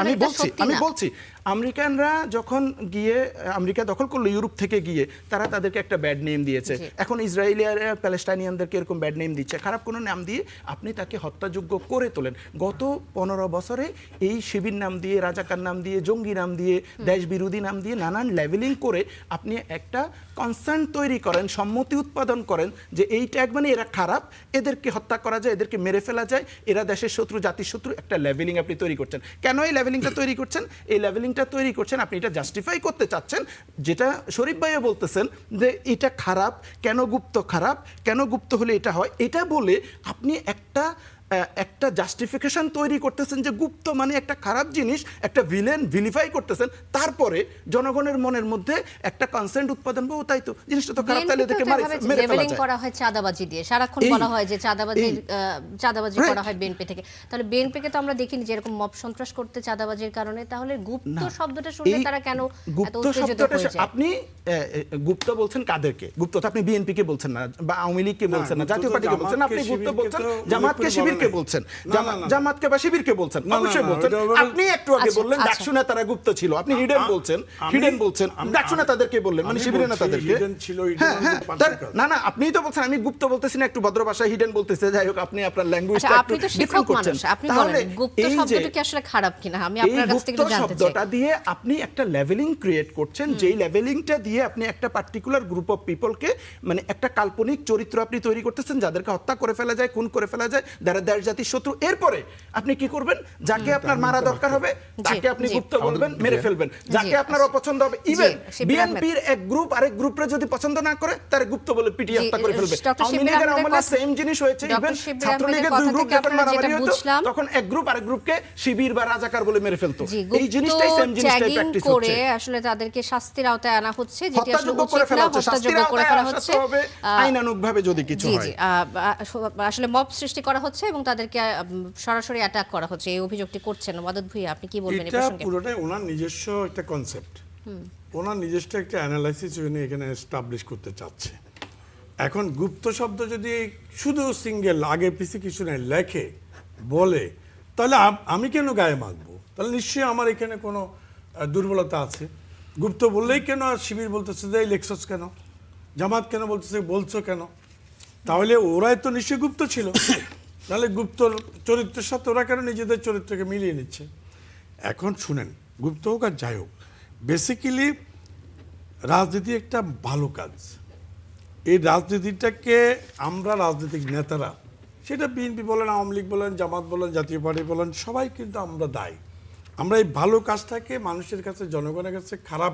আমি বলছি আমেরিকানরা যখন গিয়ে আমেরিকা দখল করলো ইউরোপ থেকে গিয়ে, তারা তাদেরকে একটা ব্যাড নেম দিয়েছে। এখন ইসরায়েলিয়ারা প্যালেস্টাইনিয়ানদেরকে এরকম ব্যাড নেম দিচ্ছে, খারাপ কোনো নাম দিয়ে আপনি তাকে হত্যাযোগ্য করে তোলেন। গত 15 বছরে এই শিবির নাম দিয়ে, রাজাকার নাম দিয়ে, জঙ্গি নাম দিয়ে, দেশ বিরোধী নাম দিয়ে নানান লেভেলিং করে আপনি একটা কনসার্ন তৈরি করেন, সম্মতি উৎপাদন করেন যে এই ট্যাগ মানে এরা খারাপ, এদেরকে হত্যা করা যায়, এদেরকে মেরে ফেলা যায়, এরা দেশের শত্রু, জাতির শত্রু, একটা লেভেলিং আপনি তৈরি করছেন। কেন এই লেভেলিংটা তৈরি করছেন? এই লেভেলিংটা তৈরি করছেন আপনি এটা জাস্টিফাই করতে চাচ্ছেন, যেটা শরীফ ভাইও বলতেছেন যে এটা খারাপ, কেন গুপ্ত খারাপ, কেন গুপ্ত হলে এটা হয়, এটা বলে আপনি একটা জাস্টিফিকেশন তৈরি করতেছেন যে গুপ্ত মানে একটা খারাপ জিনিস, একটা ভিলেন ভিলিফাই করতেছেন। তারপরে জনগণের মনের মধ্যে একটা কনসেন্ট উৎপাদন, তাই তো জিনিসটা তো খারাপ, তাহলে এদেরকে মেরে ফেলা যায়। করা হয় চাঁদাবাজি দিয়ে, সারাক্ষণ বলা হয় যে চাঁদাবাজি করা হয় বিএনপি থেকে। তাহলে বিএনপিকে তো আমরা দেখিনি যে এরকম মব সন্ত্রাস করতে চাঁদাবাজির কারণে, তাহলে গুপ্ত শব্দটা শুনলে তারা কেন এত উত্তেজিত হয়ে যায়? আপনি গুপ্ত বলছেন কাদেরকে? গুপ্ত তো আপনি বিএনপি কে বলছেন না, বা আওয়ামী লীগকে বলছেন না, জাতীয় পার্টিকে বলছেন না, আপনি গুপ্ত বলছেন জামাতকে, শিবিরকে বলছেন, জামাতকে বা শিবিরকে বলছেন, অবশ্যই বলছেন। আপনি একটু আগে বললেন ডাকসু নেতারা গুপ্ত ছিল, আপনি হিডেন বলছেন, ডাকসু নেতাদেরকে বললেন, মানে শিবিরের নেতাদেরকে। না, আপনিই তো বলছেন, আমি গুপ্ত বলতেছি না, একটু ভদ্র ভাষায় হিডেন বলতেছে। যাই হোক, আপনি আপনার ল্যাঙ্গুয়েজটা আপনি তো শিক্ষক মানুষ, আপনি বলেন গুপ্ত শব্দটা কি আসলে খারাপ কিনা, আমি আপনার কাছ থেকে জানতে চাই। শব্দটা দিয়ে আপনি একটা লেভেলিং ক্রিয়েট করছেন, যেই লেভেলিংটা দিয়ে আপনি একটা পার্টিকুলার গ্রুপ অফ পিপলকে, মানে একটা কাল্পনিক চরিত্র আপনি তৈরি করতেছেন, যাদেরকে হত্যা করে ফেলা যায়, খুন করে ফেলা যায়, যারা দেশ জাতির শত্রু। এরপরে আপনি কি করবেন? যাকে আপনার মারা দরকার হবে তাকে আপনি গুপ্ত বলবেন, মেরে ফেলবেন। যাকে আপনার অপছন্দ হবে, ইভেন বিএনপির এক গ্রুপ আরেক গ্রুপে যদি পছন্দ না করে, তার গুপ্ত বলে পিটিয়ে হত্যা করে ফেলবে। আওয়ামী লীগের আমলে সেম জিনিস হয়েছে, ইভেন ছাত্রলীগের দুই গ্রুপ যখন মারামারি হতো, তখন এক গ্রুপ আরেক গ্রুপকে শিবির বা রাজাকার বলে মেরে ফেলতো। এই জিনিসটাই সেম জিনিসটাই প্র্যাকটিস হচ্ছে, আসলে তাদেরকে শাস্তির আওতায় আনা হচ্ছে, যেটি আসলে উচিত না, হত্যাযোগ্য করে ফেলা হচ্ছে আইনানুগভাবে যদি কিছু হয়। আসলে মব সৃষ্টি করা হচ্ছে এবং তাদেরকে সরাসরি অ্যাটাক করা হচ্ছে, এই অভিযোগটি করছেন ওয়াদুদ ভুঁইয়া, আপনি কি বলবেন এই প্রসঙ্গে? এটা পুরোটাই ওনার নিজস্ব একটা কনসেপ্ট, ওনার নিজস্ব একটা অ্যানালাইসিস উনি এখানে এস্টাবলিশ করতে চাচ্ছে। এখন গুপ্ত শব্দ যদি শুধু সিঙ্গেল আগে পিছে কিছু নেই লেখে বলে, তাহলে আমি কেন গায়ে মাখবো? তাহলে নিশ্চয়ই আমার এখানে কোনো দুর্বলতা আছে। গুপ্ত বললেই কেন আর শিবির বলতেছে যে লেখছস কেন, জামাত কেন বলতেছে বলছো কেন? তাহলে ওরাই তো নিশ্চয়ই গুপ্ত ছিল, তাহলে গুপ্তর চরিত্রের সাথে ওরা কেন নিজেদের চরিত্রকে মিলিয়ে নিচ্ছে? এখন শুনেন, গুপ্ত হোক আর যাই হোক, বেসিক্যালি রাজনীতি একটা ভালো কাজ। এই রাজনীতিটাকে আমরা রাজনৈতিক নেতারা, সেটা বিএনপি বলেন, আওয়ামী লীগ বলেন, জামাত বলেন, জাতীয় পার্টি বলেন, সবাই কিন্তু আমরা দায়ী। আমরা এই ভালো কাজটাকে মানুষের কাছে, জনগণের কাছে খারাপ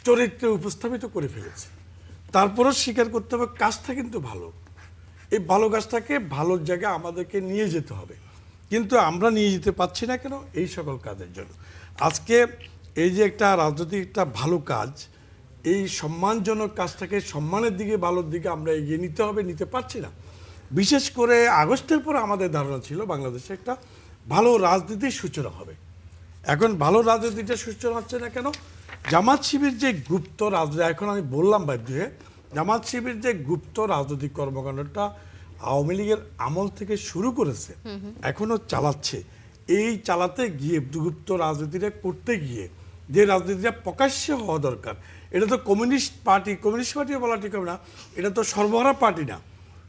চরিত্রে উপস্থাপিত করে ফেলেছি। তারপরও স্বীকার করতে হবে কাজটা কিন্তু ভালো। এই ভালো কাজটাকে ভালো জায়গায় আমাদেরকে নিয়ে যেতে হবে, কিন্তু আমরা নিয়ে যেতে পারছি না কেন? এই সকল কাজের জন্য। আজকে এই যে একটা রাজনৈতিক একটা ভালো কাজ, এই সম্মানজনক কাজটাকে সম্মানের দিকে, ভালোর দিকে আমরা এগিয়ে নিতে হবে, নিতে পারছি না। বিশেষ করে আগস্টের পরে আমাদের ধারণা ছিল বাংলাদেশে একটা ভালো রাজনীতির সূচনা হবে। এখন ভালো রাজনীতিটা সূচনা হচ্ছে না কেন? জামাত শিবির যে গুপ্ত রাজনীতি, এখন আমি বললাম বাধ্য হয়ে, জামাত শিবির যে গুপ্ত রাজনৈতিক কর্মকাণ্ডটা আওয়ামী লীগের আমল থেকে শুরু করেছে, এখনো চালাচ্ছে। এই চালাতে গিয়ে, গুপ্ত রাজনীতিটা করতে গিয়ে যে রাজনীতিটা প্রকাশ্যে হওয়া দরকার, এটা তো কমিউনিস্ট পার্টিও বলা ঠিক হবে না, এটা তো সর্বহারা পার্টি না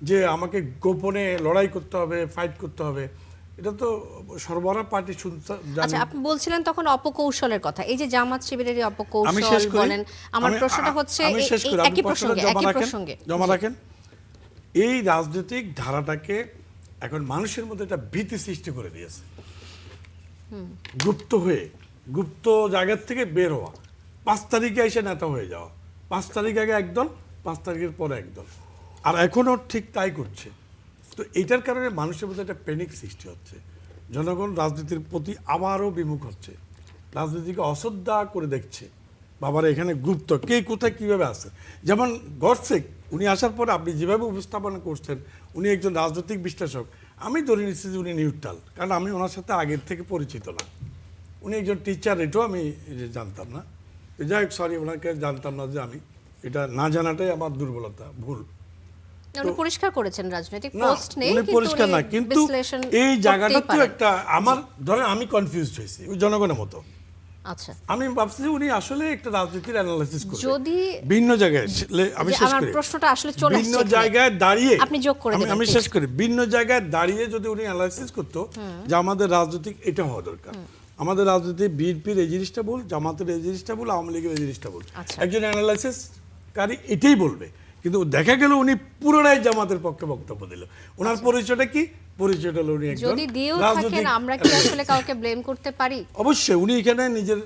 যে আমাকে গোপনে লড়াই করতে হবে, ফাইট করতে হবে। এটা তো সর্বহারা পার্টি। আচ্ছা, আপনি বলছিলেন তখন অপকৌশলের কথা, এই যে জামাত শিবিরের এই আমি অপকৌশল শেষ করি। বলেন, আমার প্রশ্নটা হচ্ছে একই প্রসঙ্গে জমা রাখেন। এই রাজনৈতিক ধারাটাকে এখন মানুষের মধ্যে একটা ভীতি সৃষ্টি করে দিয়েছে। গুপ্ত হয়ে, গুপ্ত জায়গার থেকে বের হওয়া, 5 তারিখে এসে নেতা হয়ে যাওয়া, 5 তারিখ আগে একদল, 5 তারিখের পরে একদল, আর এখনও ঠিক তাই করছে। তো এইটার কারণে মানুষের মধ্যে একটা প্যানিক সৃষ্টি হচ্ছে। জনগণ রাজনীতির প্রতি আবারও বিমুখ হচ্ছে, রাজনীতিকে অশ্রদ্ধা করে দেখছে। বাবার এখানে গুপ্ত কে কোথায় কীভাবে আছে। যেমন গডসেক, উনি আসার পরে আপনি যেভাবে উপস্থাপনা করছেন, উনি একজন রাজনৈতিক বিশ্লেষক, আমি ধরে নিচ্ছি যে উনি নিউট্রাল, কারণ আমি ওনার সাথে আগের থেকে পরিচিত না। উনি একজন টিচার, এটাও আমি জানতাম না। যাই হোক, সরি, ওনাকে জানতাম না, যে আমি এটা না জানাটাই আমার দুর্বলতা, ভুল। উনি পরিষ্কার করেছেন রাজনৈতিক না, পোস্ট নেই, উনি পরিষ্কার না, কিন্তু এই জায়গাটা তো একটা আমার, ধরেন আমি কনফিউজড হয়েছি ওই জনগণের মতো। আচ্ছা, আমি ভাবছি যে উনি আসলে একটা রাজনীতির অ্যানালাইসিস করবেন যদি ভিন্ন জায়গায়। আমি শেষ আমার করি, প্রশ্নটা আসলে চলে ভিন্ন আসছে জায়গায় দাঁড়িয়ে আপনি যোগ করে দেবেন, আমি please। শেষ করি। ভিন্ন জায়গায় দাঁড়িয়ে যদি উনি অ্যানালাইসিস করতো যে আমাদের রাজনৈতিক এটা হওয়া দরকার, আমাদের রাজনীতি বিএনপির এই জিনিসটা ভুল, জামাতের এই জিনিসটা ভুল, আওয়ামী লীগের এই জিনিসটা ভুল, আচ্ছা। একজন অ্যানালাইসিসকারী এটাই বলবে। কিন্তু দেখা গেল উনি পুরোটাই জামাতের পক্ষে বক্তব্য দিল। ওনার পরিচয়টা কি? পরিচয়টা হলো উনি একজন যদি দিয়েও রাজনৈতিক। থাকেন, আমরা কি আসলে কাউকে ব্লেম করতে পারি? অবশ্যই উনি এখানে নিজের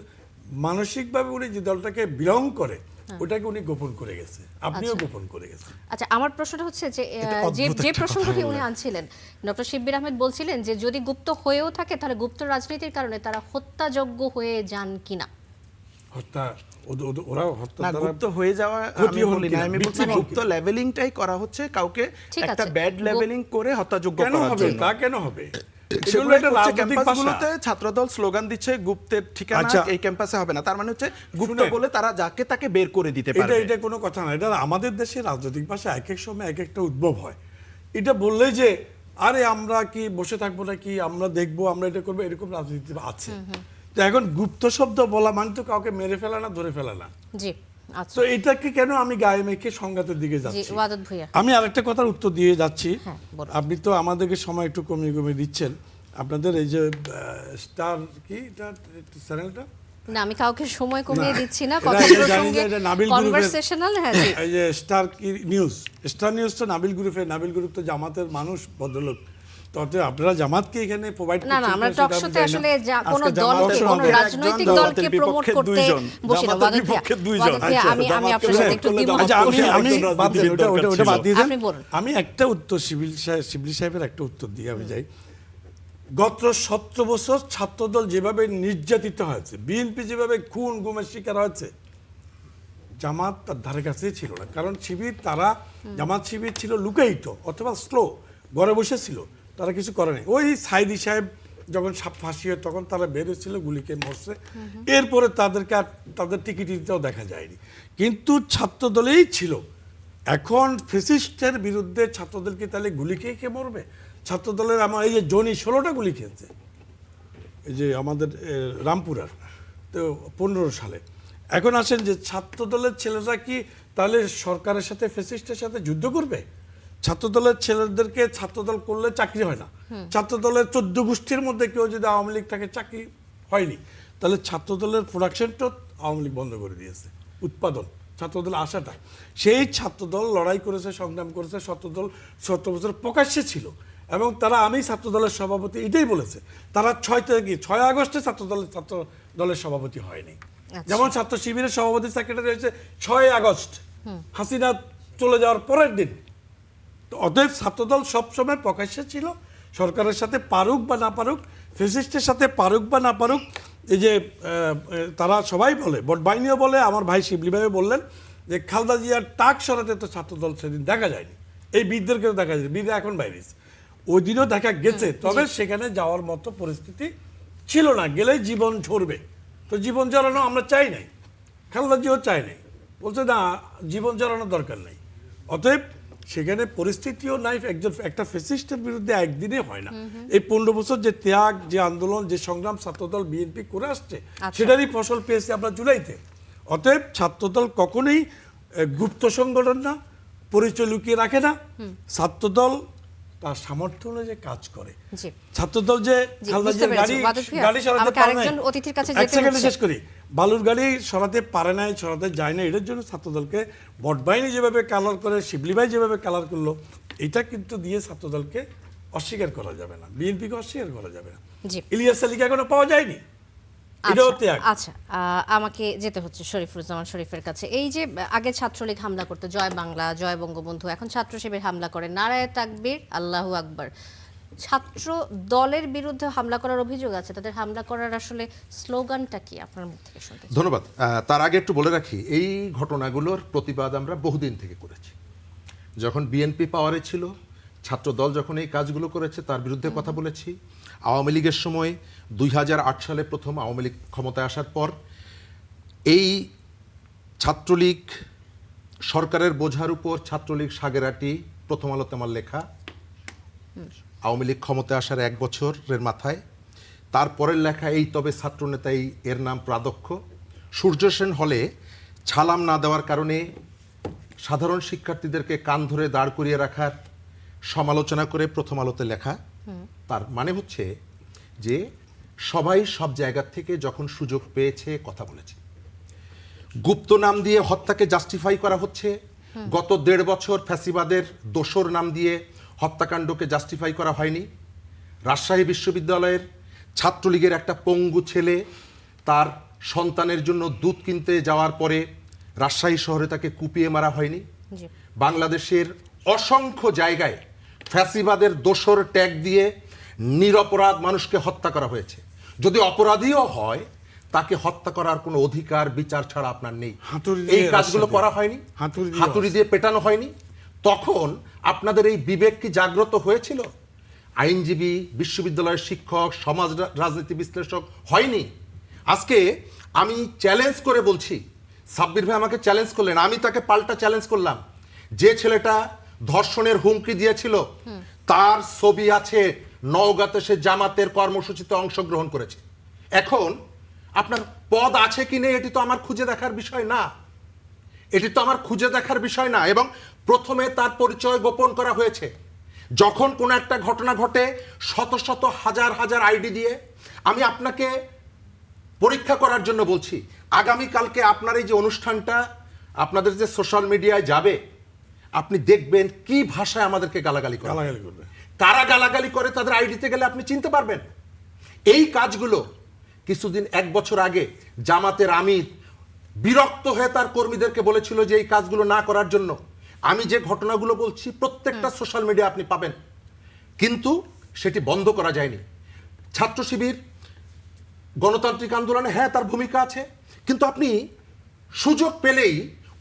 মানসিকভাবে উনি যে দলটাকে বিলং করে, ওটাকে উনি গোপন করে গেছে, আপনিও গোপন করে গেছেন। আচ্ছা, আমার প্রশ্নটা হচ্ছে যে অদ্ভুত যে একটা প্রসঙ্গটি কথা উনি আনছিলেন, ডক্টর শিব্বির আহমেদ বলছিলেন যে যদি গুপ্ত হয়েও থাকে, তাহলে গুপ্ত রাজনীতির কারণে তারা হত্যাযোগ্য হয়ে যান কিনা। হত্যা, ওরা হত্যা না, দ্বারা গুপ্ত হয়ে যাওয়া ক্ষতি আমি হন বলি না, কিনা, আমি বলছি বিচ্ছিন্ন হন গুপ্ত কিনা। লেভেলিংটাই করা হচ্ছে, কাউকে ঠিক একটা আছে। ব্যাড লেভেলিং করে হত্যাযোগ্য কেন করার হবে? জন্য। তা কেন হবে? এটা সেগুলো হলো একটা হচ্ছে রাজনৈতিক ক্যাম্পাসগুলোতে ভাষা। ছাত্রদল স্লোগান দিচ্ছে গুপ্তের ঠিকানা আচ্ছা। এই ক্যাম্পাসে হবে না, তার মানে হচ্ছে গুপ্ত শুনেন। বলে তারা যাকে তাকে বের করে দিতে এটা পারবে। এটা কোনো কথা না। এটা আমাদের দেশে রাজনৈতিক ভাষা এক এক সময় এক একটা উদ্ভব হয়। এটা বললে যে আরে আমরা কি বসে থাকবো নাকি, আমরা দেখবো, আমরা এটা করবো, এরকম রাজনীতি আছে। তো এখন গুপ্ত শব্দ বলা মানে তো কাউকে মেরে ফেলা না, ধরে ফেলা না। জি, আচ্ছা, তো এটাকে কেন আমি গায়ে মেখে সংঘাতের দিকে জি, যাচ্ছি? ওয়াদুদ ভূঁইয়া। আমি আরেকটা কথার উত্তর দিয়ে যাচ্ছি। হ্যাঁ, বলুন। আপনি তো আমাদেরকে সময় একটু কমিয়ে কমিয়ে দিচ্ছেন। আপনাদের এই যে স্টার কি চ্যানেলটা, না, আমি কাউকে সময় কমিয়ে না, দিচ্ছি না, এটা কথা আমি জানি প্রসঙ্গে যে এটা নাবিল গ্রুপের- কনভারসেশনাল। হ্যাঁ, জি, এই যে স্টার নিউজ তো নাবিল গ্রুপ তো জামাতের মানুষ, ভদ্রলোক। তবে আপনারা জামাতকে এখানে প্রোভাইড না না, আমরা টকশোতে আসলে কোনো আজকে দলকে, জামাতের কোনো সঙ্গে রাজনৈতিক একজন, দলকে জামাতের প্রমোট বিপক্ষে করতে দুইজন, বসি না। জামাতের ওয়াদুদ ভূঁইয়া, বিপক্ষে দুইজন। ওয়াদুদ ভূঁইয়া, আচ্ছা, আমি আপনার সাথে একটু দ্বিমত আচ্ছা, করছি। আমি বাদ দিন, ওটা বাদ দিয়ে দেন। আপনি বলুন। আমি একটা উত্তর শিবলি সাহেবের একটা উত্তর দিয়ে আমি যাই। গত 17 বছর ছাত্রদল যেভাবে নির্যাতিত হয়েছে, বিএনপি যেভাবে খুন গুমের শিকার হয়েছে, জামাত তার ধারে কাছেই ছিল না। কারণ শিবির, তারা জামাত শিবির ছিল লুকায়িত অথবা স্লো, ঘরে বসে ছিল, তারা কিছু করে নাই। ওই সাইদি সাহেব যখন ফাঁসি হয় তখন তারা বেরোচ্ছিল, গুলিকে মরছে, এরপরে তাদেরকে আর তাদের টিকিটিতেও দেখা যায়নি। কিন্তু ছাত্রদলেই ছিল এখন ফেসিস্টের বিরুদ্ধে ছাত্রদলকে তাহলে গুলি খেয়ে কে মরবে? ছাত্রদলের আমার এই যে জনি 16টা গুলি খেয়েছে, এই যে আমাদের রামপুরার, তো 15 সালে। এখন আসেন যে ছাত্রদলের ছেলেরা কি তাহলে সরকারের সাথে ফেসিস্টের সাথে যুদ্ধ করবে? ছাত্রদলের ছেলেদেরকে ছাত্রদল করলে চাকরি হয় না। ছাত্রদলের 14 গোষ্ঠীর মধ্যে কেউ যদি আওয়ামী লীগ থাকে চাকরি হয়নি, তাহলে ছাত্রদলের প্রোডাকশনটা আওয়ামী লীগ বন্ধ করে দিয়েছে, উৎপাদন ছাত্রদল আসাটা। সেই ছাত্রদল লড়াই করেছে, সংগ্রাম করেছে, ছাত্রদল 70 বছর প্রকাশ্যে ছিল এবং তারা, আমি ছাত্রদলের সভাপতি, এটাই বলেছে তারা 6 আগস্টে ছাত্রদলের সভাপতি হয়নি। যেমন ছাত্র শিবিরের সভাপতি সেক্রেটারি হয়েছে 6 আগস্ট, হাসিনা চলে যাওয়ার পরের দিন। তো অতএব ছাত্রদল সবসময় প্রকাশ্যে ছিল, সরকারের সাথে পারুক বা না পারুক, ফেসিস্টের সাথে পারুক বা না পারুক। এই যে তারা সবাই বলে, ভোট বাহিনীও বলে, আমার ভাই শিবলি ভাইও বললেন যে খালেদা জিয়ার টাক সরাতে তো ছাত্রদল সেদিন দেখা যায়নি, এই বীরদেরকেও দেখা যায়, বীর এখন বাইরে, ওই দিনও দেখা গেছে, তবে সেখানে যাওয়ার মতো পরিস্থিতি ছিল না, গেলেই জীবন ঝরবে। তো জীবন ঝরানো আমরা চাই নাই, খালেদা জিয়াও চাই নাই, বলছে না জীবন ঝরানোর দরকার নাই। অতএব সেখানে পরিস্থিতিও নাই, একটা ফ্যাসিস্টের বিরুদ্ধে একদিনে হয় না। এই 15 বছর যে ত্যাগ, যে আন্দোলন, যে সংগ্রাম ছাত্রদল বিএনপি করে আসছে, সেটারই ফসল পেয়েছি আমরা জুলাইতে। অতএব ছাত্রদল কখনোই গুপ্ত সংগঠন না, পরিচয় লুকিয়ে রাখে না। ছাত্রদল তার সামর্থ্য অনুযায়ী কাজ করে। ছাত্রদল যে গাড়ি সরাতে পারে না, এক সেকেন্ডে শেষ করি, বালুর গাড়ি সরাতে পারে নাই, সরাতে যায় না, এটার জন্য ছাত্রদলকে ভোট বাহিনী যেভাবে কালার করে, শিবলি ভাই যেভাবে কালার করলো, এটা কিন্তু দিয়ে ছাত্রদলকে অস্বীকার করা যাবে না, বিএনপিকে অস্বীকার করা যাবে না। ইলিয়াস আলীকে এখনো পাওয়া যায়নি। আচ্ছা, আমাকে যেতে হচ্ছে শরীফুজ্জামান শরীফের কাছে। এই যে আগে ছাত্রলীগ হামলা করতো, জয় বাংলা, জয় বঙ্গবন্ধু, এখন ছাত্র শিবির হামলা করে, নারায়ে তাকবীর, আল্লাহু আকবার। ছাত্র দলের বিরুদ্ধে হামলা করার অভিযোগ আছে, তাদের হামলা করার আসলে স্লোগানটা কি আপনার মুখ থেকে শুনতে চাই। ধন্যবাদ। তার আগে একটু বলে রাখি, এই ঘটনাগুলোর প্রতিবাদ আমরা বহুদিন থেকে করেছি। যখন বিএনপি পাওয়ারে ছিল, ছাত্র দল যখন এই কাজগুলো করেছে তার বিরুদ্ধে কথা বলেছি। আওয়ামী লীগের সময় 2008 সালে প্রথম আওয়ামী লীগ ক্ষমতায় আসার পর এই ছাত্রলীগ সরকারের বোঝার উপর ছাত্রলীগ সাগেরাটি প্রথম আলোতে আমার লেখা, আওয়ামী লীগ ক্ষমতায় আসার 1 বছরের মাথায়। তারপরের লেখা এই তবে ছাত্রনেতাই, এর নাম প্রাদক্ষ। সূর্য সেন হলে ছালাম না দেওয়ার কারণে সাধারণ শিক্ষার্থীদেরকে কান ধরে দাঁড় করিয়ে রাখার সমালোচনা করে প্রথম আলোতে লেখা। তার মানে হচ্ছে যে সবাই সব জায়গা থেকে যখন সুযোগ পেয়েছে কথা বলেছে। গুপ্ত নাম দিয়ে হত্যাকে জাস্টিফাই করা হচ্ছে, গত 1.5 বছর ফ্যাসিবাদের দোসর নাম দিয়ে হত্যাকাণ্ডকে জাস্টিফাই করা হয়নি। রাজশাহী বিশ্ববিদ্যালয়ের ছাত্রলীগের একটা পঙ্গু ছেলে তার সন্তানের জন্য দুধ কিনতে যাওয়ার পরে রাজশাহী শহরে তাকে কুপিয়ে মারা হয়নি। বাংলাদেশের অসংখ্য জায়গায় ফ্যাসিবাদের দোসর ট্যাগ দিয়ে নিরপরাধ মানুষকে হত্যা করা হয়েছে। যদি অপরাধীও হয়, তাকে হত্যা করার কোনো অধিকার বিচার ছাড়া আপনার নেই। এই কাজগুলো করা হয়নি, হাতুড়ি দিয়ে পেটানো হয়নি। তখন আপনাদের এই বিবেক কি জাগ্রত হয়েছিল? আইনজীবী, বিশ্ববিদ্যালয়ের শিক্ষক, সমাজ রাজনীতি বিশ্লেষক হয়নি? আজকে আমি চ্যালেঞ্জ করে বলছি, সাব্বির ভাই আমাকে চ্যালেঞ্জ করলেন, আমি তাকে পাল্টা চ্যালেঞ্জ করলাম। যে ছেলেটা ধর্ষণের হুমকি দিয়েছিল তার ছবি আছে, নওগাঁতে সে জামাতের কর্মসূচিতে অংশগ্রহণ করেছে। এখন আপনার পদ আছে কি নেই এটি তো আমার খুঁজে দেখার বিষয় না, এটি তো আমার খুঁজে দেখার বিষয় না। এবং প্রথমে তার পরিচয় গোপন করা হয়েছে। যখন কোনো একটা ঘটনা ঘটে শত শত হাজার হাজার আইডি দিয়ে, আমি আপনাকে পরীক্ষা করার জন্য বলছি, আগামীকালকে আপনার এই যে অনুষ্ঠানটা আপনাদের যে সোশ্যাল মিডিয়ায় যাবে, আপনি দেখবেন কি ভাষায় আমাদেরকে গালাগালি করবে। কারা গালাগালি করে তাদের আইডিতে গেলে আপনি চিনতে পারবেন। এই কাজগুলো কিছুদিন 1 বছর আগে জামাতের আমির বিরক্ত হয়ে তার কর্মীদেরকে বলেছিল যে এই কাজগুলো না করার জন্য। আমি যে ঘটনাগুলো বলছি প্রত্যেকটা সোশ্যাল মিডিয়া আপনি পাবেন, কিন্তু সেটি বন্ধ করা যায়নি। ছাত্র শিবির গণতান্ত্রিক আন্দোলনে হ্যাঁ তার ভূমিকা আছে, কিন্তু আপনি সুযোগ পেলেই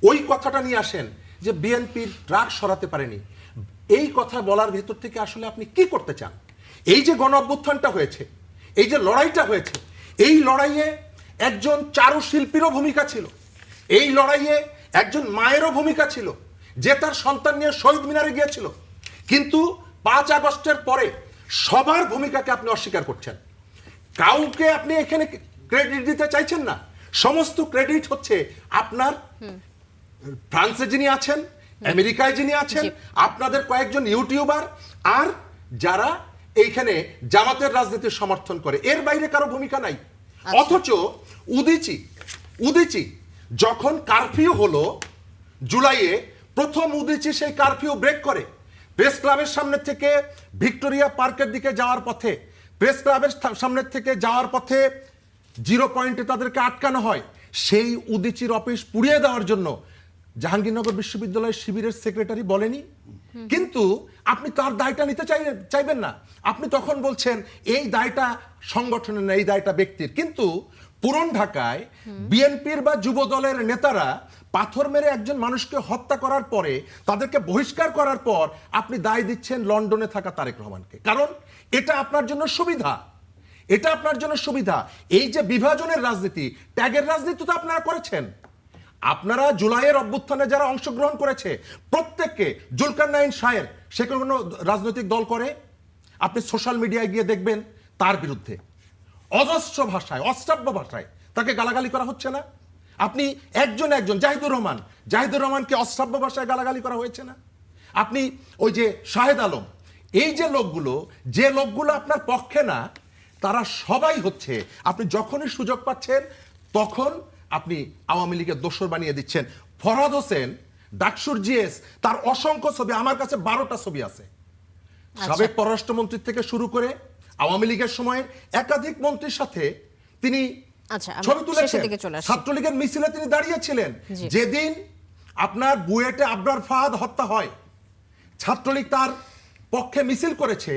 ওই কথাটা নিয়ে আসেন যে বিএনপির রাগ সরাতে পারেনি। এই কথা বলার ভেতর থেকে আসলে আপনি কি করতে চান? এই যে গণ অভ্যুত্থানটা হয়েছে, এই যে লড়াইটা হয়েছে, এই লড়াইয়ে একজন চারুশিল্পীরও ভূমিকা ছিল, এই লড়াইয়ে একজন মায়েরও ভূমিকা ছিল, যে তার সন্তান নিয়ে শহীদ মিনারে গিয়েছিল, কিন্তু 5 আগস্টের পরে সবার ভূমিকাকে আপনি অস্বীকার করছেন। কাউকে আপনি এখানে ক্রেডিট দিতে চাইছেন না। সমস্ত ক্রেডিট হচ্ছে আপনার ফ্রান্সে যিনি আছেন, আমেরিকায় যিনি আছেন, আপনাদের কয়েকজন ইউটিউবার আর যারা এইখানে জামাতের রাজনীতির সমর্থন করে, এর বাইরে কারো ভূমিকা নাই। অথচ উদিচি যখন কারফিউ হলো জুলাইয়ে, প্রথম উদিচি সেই কারফিউ ব্রেক করে প্রেস ক্লাবের সামনে থেকে ভিক্টোরিয়া পার্কের দিকে যাওয়ার পথে, প্রেস ক্লাবের সামনে থেকে যাওয়ার পথে 0 পয়েন্টে তাদেরকে আটকানো হয়। সেই উদিচির অফিস পুড়িয়ে দেওয়ার জন্য জাহাঙ্গীরনগর বিশ্ববিদ্যালয়ের শিবিরের সেক্রেটারি বলেনি, কিন্তু আপনি তার দায়টা নিতে চাইবেন না। আপনি তখন বলছেন এই দায়টা সংগঠনের না, এই দায়টা ব্যক্তির। কিন্তু পুরন ঢাকায় বিএনপির বা যুব দলের নেতারা পাথর মেরে একজন মানুষকে হত্যা করার পরে, তাদেরকে বহিষ্কার করার পর আপনি দায় দিচ্ছেন লন্ডনে থাকা তারেক রহমানকে। কারণ এটা আপনার জন্য সুবিধা, এটা আপনার জন্য সুবিধা। এই যে বিভাজনের রাজনীতি, ট্যাগের রাজনীতি তো আপনারা করেছেন। আপনারা জুলাইয়ের অভ্যুত্থানে যারা অংশগ্রহণ করেছে প্রত্যেককে, জুলকারনাইন শাহের, সে কোনো রাজনৈতিক দল করে? আপনি সোশ্যাল মিডিয়ায় গিয়ে দেখবেন তার বিরুদ্ধে অজস্র ভাষায়, অশ্রাব্য ভাষায় তাকে গালাগালি করা হচ্ছে না? আপনি একজন জাহিদুর রহমানকে অশ্রাব্য ভাষায় গালাগালি করা হয়েছে না? আপনি ওই যে শাহেদ আলম, এই যে লোকগুলো আপনার পক্ষে না, তারা সবাই হচ্ছে, আপনি যখনই সুযোগ পাচ্ছেন তখন আপনি আওয়ামী লীগের দোসর বানিয়ে দিচ্ছেন। ফরহাদ হোসেন ডাকসুর জিএস, তার অসংখ্য ছবি, আমার কাছে 12টা ছবি আছে। সাবেক পররাষ্ট্রমন্ত্রী থেকে শুরু করে আওয়ামী লীগের সময়ের একাধিক মন্ত্রীর সাথে তিনি ছবি তুলেছেন। ছাত্রলীগের মিছিলে তিনি দাঁড়িয়েছিলেন। যেদিন আপনার বুয়েটে আবরার ফাহাদ হত্যা হয়, ছাত্রলীগ তার পক্ষে মিছিল করেছে,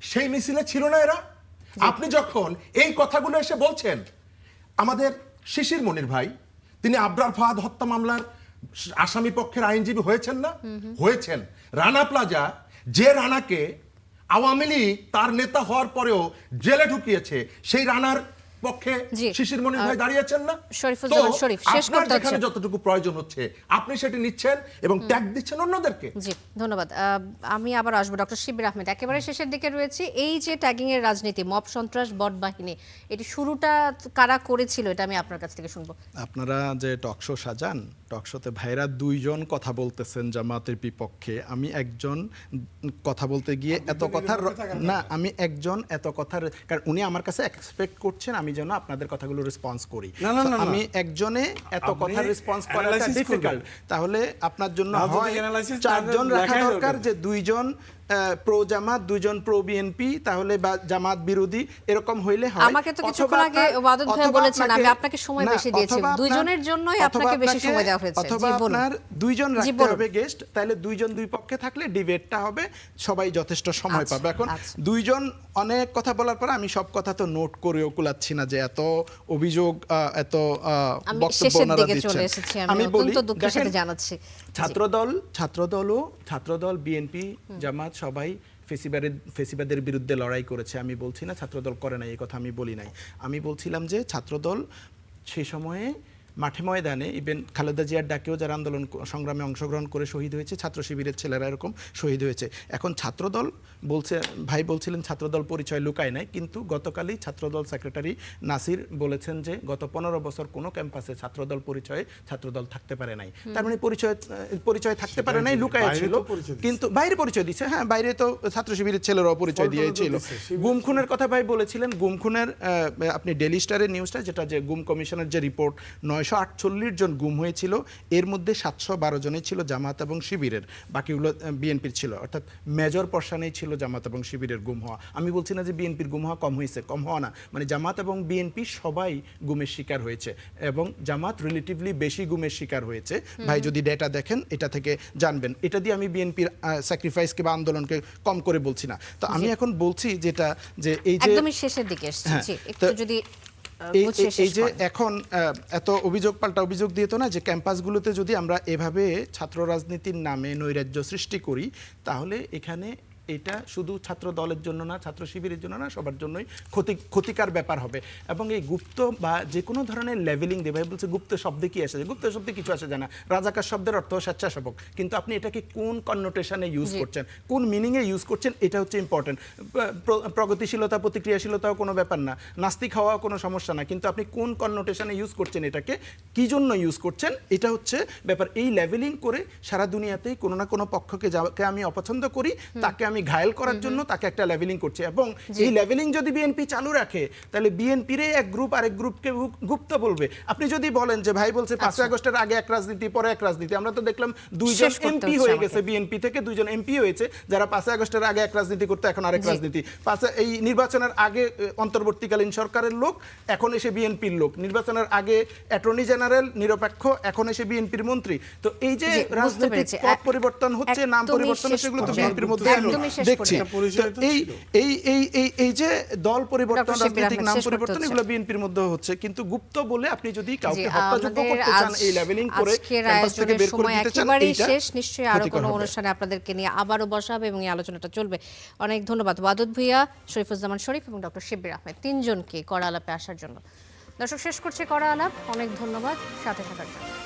সেই মিছিলে ছিল না এরা? আপনি যখন এই কথাগুলো এসে বলছেন, আমাদের শিশির মনির ভাই, তিনি আবরার ফাহাদ হত্যা মামলার আসামি পক্ষের আইনজীবী হয়েছেন না? হয়েছেন। রানা প্লাজা, যে রানাকে আওয়ামী লীগ তার নেতা হওয়ার পরেও জেলে ঢুকিয়েছে, সেই রানার পক্ষে শিশির মনির ভাই দাঁড়িয়েছেন না? আপনার যেখানে যতটুকু প্রয়োজন হচ্ছে আপনি সেটি নিচ্ছেন এবং ট্যাগ দিচ্ছেন অন্যদেরকে। জি, ধন্যবাদ। আমি আবার আসবো ডক্টর শিবির আহমেদ, একেবারে শেষের দিকে রয়েছে। এই যে ট্যাগিং এর রাজনীতি, মব সন্ত্রাস, বট বাহিনী, এটি শুরুটা কারা করেছিল, এটা আমি আপনার কাছ থেকে শুনবো। আপনারা যে টকশো সাজান, টকশোতে ভাইরা 2 জন কথা বলতেছেন জামাতের বিপক্ষে, আমি একজন কথা বলতে গিয়ে এত কথা না, আমি একজন এত কথার, কারণ উনি আমার কাছে এক্সপেক্ট করছেন আমি যেন আপনাদের কথাগুলো রেসপন্স করি। আমি একজনে এত কথা রেসপন্স করাটা ডিফিকাল্ট। তাহলে আপনার জন্য হয় 4 জন রাখা দরকার, যে 2 জন প্রো জামাত, 2 জন প্রো বিএনপি, তাহলে বা জামাত বিরোধী, এরকম হইলে হয়। আমাকে তো কিছুক্ষণ আগে ওয়াদুদ ভাই বলেছেন আমি আপনাকে সময় বেশি দিয়েছি, 2 জনের জন্যই আপনাকে বেশি সময় দেওয়া হয়েছে। অথবা আপনার 2 জন রাখতে হবে গেস্ট, তাহলে 2 জন 2 পক্ষে থাকলে ডিবেটটা হবে, সবাই যথেষ্ট সময় পাবে। এখন 2 জন অনেক কথা বলার পর আমি সব কথা তো নোট করেও কুলাচ্ছি না, যে এত অভিযোগ, এত বক্তব্য ওনারা দিচ্ছেন। আমি বলি, দুঃখের সাথে জানাচ্ছি, ছাত্রদল, বিএনপি, জামাত সবাই ফেসিবাদের বিরুদ্ধে লড়াই করেছে। আমি বলছি না ছাত্রদল করে নাই, এই কথা আমি বলি নাই। আমি বলছিলাম যে ছাত্রদল সেই সময়ে মাঠে ময়দানে, ইভেন খালেদা জিয়ার ডাকেও যারা আন্দোলন সংগ্রামে অংশগ্রহণ করে শহীদ হয়েছে, ছাত্র শিবিরের ছেলেরা এরকম শহীদ হয়েছে। এখন ছাত্রদল ভাই বলছিলেন ছাত্রদল পরিচয় লুকায় নাই, কিন্তু গতকালই ছাত্রদল সেক্রেটারি নাসির বলেছেন যে গত 15 বছর কোনো ক্যাম্পাসে ছাত্রদল পরিচয়ে ছাত্রদল থাকতে পারে নাই। তার মানে পরিচয় থাকতে পারে নাই, লুকায় ছিল, কিন্তু বাইরে পরিচয় দিচ্ছে। হ্যাঁ, বাইরে তো ছাত্র শিবিরের ছেলেরাও পরিচয় দিয়েছিল। গুম খুনের কথা ভাই বলেছিলেন, গুম খুনের আপনি ডেইলি স্টারের নিউজটা, যেটা যে গুম কমিশনের যে রিপোর্ট, 948 জন গুম হয়েছিল, এর মধ্যে 712 জনই ছিল জামাত এবং শিবিরের, বাকিগুলো বিএনপির ছিল। অর্থাৎ মেজর পর্শনেই ছিল জামাত এবং শিবিরের গুম হওয়া। আমি বলছি না যে বিএনপির গুম হওয়া কম হয়েছে, কম হওয়া না, মানে জামাত এবং বিএনপি সবাই গুমের শিকার হয়েছে, এবং জামাত রিলেটিভলি বেশি গুমের শিকার হয়েছে। ভাই যদি ডেটা দেখেন এটা থেকে জানবেন। এটা দিয়ে আমি বিএনপির স্যাক্রিফাইসকে বা আন্দোলনকে কম করে বলছি না। তো আমি এখন বলছি যেটা, যে এই যে একদমই শেষের দিকে এসেছি, একটু যদি এই যে এখন এত অভিযোগ পাল্টা অভিযোগ দিয়ে তো না, যে ক্যাম্পাসগুলোতে যদি আমরা এভাবে ছাত্র রাজনীতির নামে নৈরাজ্য সৃষ্টি করি, তাহলে এখানে এটা শুধু ছাত্র দলের জন্য না, ছাত্র শিবিরের জন্য না, সবার জন্যই ক্ষতিকার ব্যাপার হবে। এবং এই গুপ্ত বা যে কোনো ধরনের লেভেলিং দেবে, বলছে গুপ্ত শব্দে কি আসে, গুপ্ত শব্দে কিছু আসে যায় না। রাজাকার শব্দের অর্থ স্বেচ্ছাসেবক, কিন্তু আপনি এটাকে কোন কননোটেশনে ইউজ করছেন, কোন মিনিংয়ে ইউজ করছেন, এটা হচ্ছে ইম্পর্টেন্ট। প্রগতিশীলতা, প্রতিক্রিয়াশীলতাও কোনো ব্যাপার না, নাস্তিক হওয়াও কোনো সমস্যা না, কিন্তু আপনি কোন কননোটেশনে ইউজ করছেন, এটাকে কি জন্য ইউজ করছেন, এটা হচ্ছে ব্যাপার। এই লেভেলিং করে সারা দুনিয়াতেই কোনো না কোনো পক্ষকে, যাকে আমি অপছন্দ করি, তাকে আমি ঘায়েল করার জন্য তাকে একটা লেভেলিং করছে। এবং এই লেভেলিং যদি বিএনপি চালু রাখে, তাহলে বিএনপির এক গ্রুপ আরেক গ্রুপকে গুপ্ত বলবে। আপনি যদি বলেন যে ভাই বলছে 5 আগস্টের আগে এক রাজনীতি, পরে এক রাজনীতি, আমরা তো দেখলাম 2জন এমপি হয়ে গেছে, বিএনপি থেকে 2জন এমপি হয়েছে, যারা 5 আগস্টের আগে এক রাজনীতি করতে এখন আরেক রাজনীতি। এই নির্বাচনের আগে অন্তর্বর্তীকালীন সরকারের লোক, এখন এসে বিএনপির লোক, নির্বাচনের আগে অ্যাটর্নি জেনারেল নিরপেক্ষ, এখন এসে বিএনপির মন্ত্রী। তো এই যে রাজনৈতিক পথ পরিবর্তন হচ্ছে, নাম পরিবর্তন হচ্ছে, এগুলো তো বিএনপির মধ্যে দেখছি। এই যে দল পরিবর্তন, রাজনৈতিক নাম পরিবর্তন, এগুলো বিএনপির মধ্যে হচ্ছে। কিন্তু গুপ্ত বলে আপনি যদি কাউকে হত্যাযোগ্য করতে চান, এই লেভেলিং করে ক্যাম্পাস থেকে বের করে দিতে চান, এইটা শেষ। নিশ্চয়ই আরো কোনো অনুষ্ঠানে আপনাদেরকে নিয়ে আবারও বসা হবে এবং এই আলোচনাটা চলবে। অনেক ধন্যবাদ ওয়াদুদ ভূঁইয়া, শরীফুজ্জামান শরীফ এবং ডক্টর শিব্বির আহমেদ, তিনজনকে কড়া আলাপে আসার জন্য। দর্শক, শেষ করছে কড়া আলাপ। অনেক ধন্যবাদ সাথে থাকার জন্য।